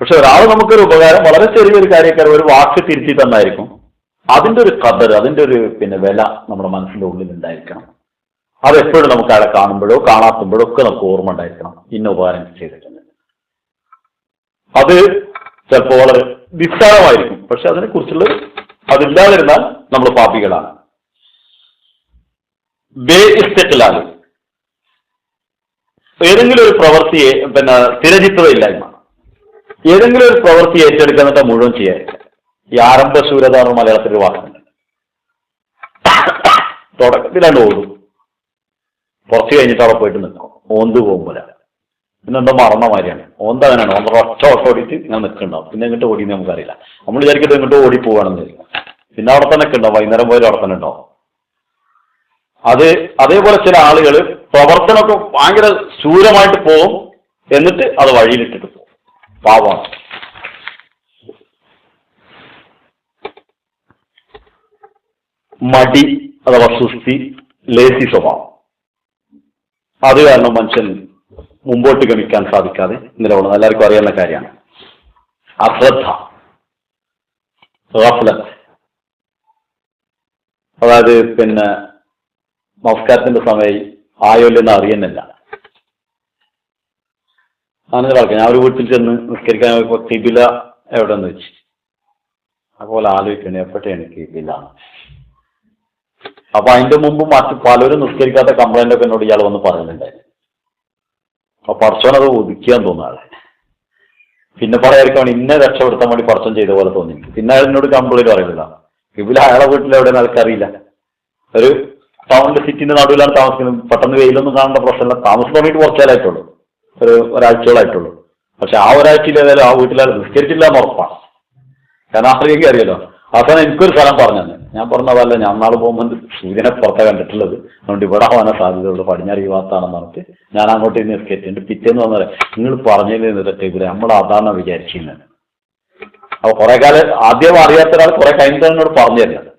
പക്ഷെ ഒരാൾ നമുക്കൊരു ഉപകാരം, വളരെ ചെറിയൊരു കാര്യക്കാർ ഒരു വാക്ക് തിരുത്തി തന്നായിരിക്കും, അതിന്റെ ഒരു കദർ, അതിന്റെ ഒരു വില നമ്മുടെ മനസ്സിന്റെ ഉള്ളിൽ ഉണ്ടായിരിക്കണം. അതെപ്പോഴും നമുക്ക് അയാളെ കാണുമ്പോഴോ കാണാത്തുമ്പോഴോ ഒക്കെ നമുക്ക് ഓർമ്മ ഉണ്ടായിരിക്കണം, ഇന്ന ഉപകാരം ചെയ്തിട്ടുണ്ട്. അത് ചിലപ്പോൾ വളരെ നിസ്സാരമായിരിക്കും, പക്ഷെ അതിനെക്കുറിച്ചുള്ള അതില്ലാതിരുന്നാൽ നമ്മൾ പാപികളാണ്. ബേഇസ്തിഖ്ലാൽ, ഏതെങ്കിലും ഒരു പ്രവൃത്തിയെ സ്ഥിരചിത്തതയില്ലായ്മ, ഏതെങ്കിലും ഒരു പ്രവൃത്തി ഏറ്റെടുക്കുന്നിട്ട് മുഴുവൻ ചെയ്യാതിരിക്കുക. ഈ ആരംഭശൂരത എന്ന് മലയാളത്തിൽ ഒരു വാക്കുണ്ട്. തുടക്കത്തിലാണ്ട് ഓടും, കുറച്ച് കഴിഞ്ഞിട്ട് അവിടെ പോയിട്ട് നിൽക്കും, ഓന്ത് പോകുമ്പോൾ. പിന്നെ എന്തോ മറന്ന മാതിരിയാണ്. ഓന്ത് അങ്ങനെയാണ്, നമ്മൾ ഒറ്റ ഓട്ടം ഓടിയിട്ട് ഇങ്ങനെ നിൽക്കുന്നുണ്ടാവും. പിന്നെ എങ്ങോട്ട് ഓടിയെന്ന് നമുക്കറിയില്ല. നമ്മൾ വിചാരിക്കട്ടെ ഇങ്ങോട്ട് ഓടി പോവുകയാണെന്ന്. പിന്നെ അവിടെ തന്നെ നിൽക്കുന്നുണ്ടാവും, വൈകുന്നേരം പോയാലും അവിടെ തന്നെ ഉണ്ടാവും. അതേപോലെ ചില ആളുകൾ പ്രവർത്തനമൊക്കെ ഭയങ്കര ശൂരമായിട്ട് പോകും, എന്നിട്ട് അത് വഴിയിലിട്ടിട്ട് പോകും. പാവമാണ്. മടി അഥവാ സുസ്തി, ലേസി സ്വഭാവം, അത് കാരണം മനുഷ്യൻ മുമ്പോട്ട് ഗമിക്കാൻ സാധിക്കാതെ നിലകൊള്ളുന്നത് എല്ലാവർക്കും അറിയാവുന്ന കാര്യമാണ്. അശ്രദ്ധ, ഗഫ്ലത്ത്, അതായത് നമസ്കാരത്തിന്റെ സമയം ആയോല്ലെന്ന് അറിയുന്നില്ല. അങ്ങനെ ഒരാൾക്ക് ഞാൻ ഒരു വീട്ടിൽ ചെന്ന് നിസ്കരിക്കാൻ പോയപ്പോ കിബില എവിടെന്ന് വെച്ച്, അതുപോലെ ആലോചിക്കണേ എപ്പോഴാണ് കിബില. അപ്പൊ അതിന്റെ മുമ്പ് മറ്റു പലരും നിസ്കരിക്കാത്ത കംപ്ലൈന്റ് ഒക്കെ എന്നോട് ഇയാൾ വന്ന് പറയുന്നുണ്ടായിരുന്നു. അപ്പൊ പടച്ചോനത് ഒതുക്കിയാൻ തോന്നാളെ. പിന്നെ പറയാതിരിക്കാൻ ഇന്നെ രക്ഷപ്പെടുത്താൻ വേണ്ടി പടച്ചോൻ ചെയ്ത പോലെ തോന്നി. പിന്നെ അയാൾ എന്നോട് കംപ്ലൈന്റ് പറയുന്നില്ല. കിബില അയാളെ വീട്ടിൽ എവിടെയെന്ന് ആൾക്കറിയില്ല. ഒരു ടൗണിന്റെ സിറ്റിന്റെ നടുവിലാണ് താമസിക്കുന്നത്. പെട്ടെന്ന് വെയിലൊന്നും കാണേണ്ട പ്രശ്നമില്ല. താമസം തുടങ്ങിയിട്ട് കുറച്ചാലായിട്ടുള്ളൂ, ഒരാഴ്ചകളായിട്ടുള്ളൂ. പക്ഷെ ആ ഒരാഴ്ചയിൽ ഏതായാലും ആ വീട്ടിൽ നിസ്കരിച്ചില്ല എന്ന് ഉറപ്പാണ്. കാരണം ആരെയൊക്കെ അറിയാലോ. അവസാനം എനിക്കൊരു സ്ഥലം പറഞ്ഞു തന്നെ. ഞാൻ പറഞ്ഞതല്ല, ഞാൻ നാളെ പോകുമ്പോൾ സൂര്യനെ പുറത്താണ് കണ്ടിട്ടുള്ളത്, അതുകൊണ്ട് ഇവിടെ ആവാനാ സാധ്യതയുള്ളൂ, പടിഞ്ഞാറ് ഈ ഭാഗത്താണെന്ന് പറഞ്ഞിട്ട് ഞാൻ അങ്ങോട്ട് നിസ്കരിച്ചിട്ടുണ്ട്. പിറ്റേന്ന് വന്നാൽ നിങ്ങൾ പറഞ്ഞതിൽ ഇവിടെ നമ്മൾ അതാണ് വിചാരിച്ചിരുന്നത്. അപ്പൊ കുറെ കാലം ആദ്യം അറിയാത്ത ഒരാൾ കുറെ കഴിഞ്ഞിട്ട് എന്നോട് പറഞ്ഞു തരുന്നത്.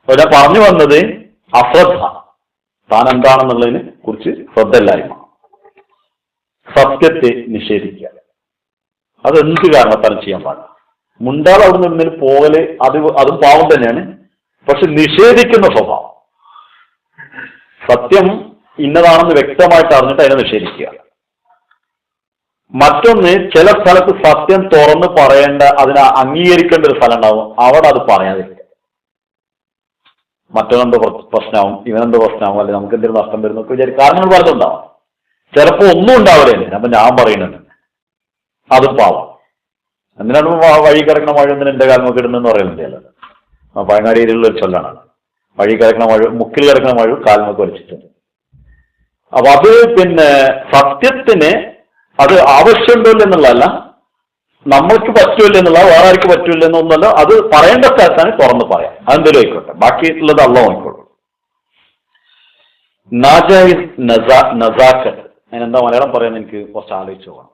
അപ്പൊ ഞാൻ പറഞ്ഞു വന്നത് അശ്രദ്ധ, താൻ എന്താണെന്നുള്ളതിനെ കുറിച്ച് ശ്രദ്ധയില്ലായ്മ, സത്യത്തെ നിഷേധിക്കുക. അതെന്ത് കാരണത്താലും ചെയ്യാൻ പാടില്ല. മുണ്ടാതെ അവിടെ നിന്നൊരു പോകല് അതും പാവം തന്നെയാണ്. പക്ഷെ നിഷേധിക്കുന്ന സ്വഭാവം, സത്യം ഇന്നതാണെന്ന് വ്യക്തമായിട്ട് അറിഞ്ഞിട്ട് അതിനെ നിഷേധിക്കുക. മറ്റൊന്ന്, ചില സ്ഥലത്ത് സത്യം തുറന്ന് പറയേണ്ട, അതിനെ അംഗീകരിക്കേണ്ട ഒരു സ്ഥലം ഉണ്ടാവും, അവിടെ അത് പറയാതിരിക്കുക. മറ്റവനെന്തോ പ്രശ്നമാവും, ഇവനെന്തോ പ്രശ്നമാവും, അല്ലെങ്കിൽ നമുക്ക് എന്തെങ്കിലും നഷ്ടം വരുന്നൊക്കെ വിചാരിക്കും. കാരണങ്ങൾ പലതുണ്ടാവും. ചിലപ്പോ ഒന്നും ഉണ്ടാവില്ലേ, അപ്പൊ ഞാൻ പറയുന്നുണ്ട്, അതും പാവം. എന്തിനാണ് വഴി കിടക്കണ മഴ എന്തിനാ എന്റെ കാലമൊക്കെ ഇടുന്നെന്ന് പറയുന്നുണ്ടല്ലോ. പഴങ്ങാടി ഏരിയയിലുള്ള ഒരു ചൊല്ലാണ്, വഴി കിടക്കണ മഴ, മുക്കിൽ കിടക്കണ മഴ കാലമൊക്കെ വലിച്ചിട്ടുണ്ട്. അപ്പൊ അത് സത്യത്തിന് അത് ആവശ്യമുണ്ടോ എന്നുള്ളതല്ല, നമ്മൾക്ക് പറ്റൂല്ല എന്നുള്ള, വേറെ ആർക്ക് പറ്റൂല്ല എന്നൊന്നല്ല, അത് പറയേണ്ട സ്ഥലത്താണ് തുറന്ന് പറയാം. അതെന്തെങ്കിലും ആയിക്കോട്ടെ, ബാക്കിയിട്ടുള്ളത് അള്ളാഹു നോക്കിക്കോളും. നാജായിസ് നസാക്കത്ത് അതിനെന്താ മലയാളം പറയാൻ എനിക്ക് കുറച്ച് ആലോചിച്ച് പോകണം.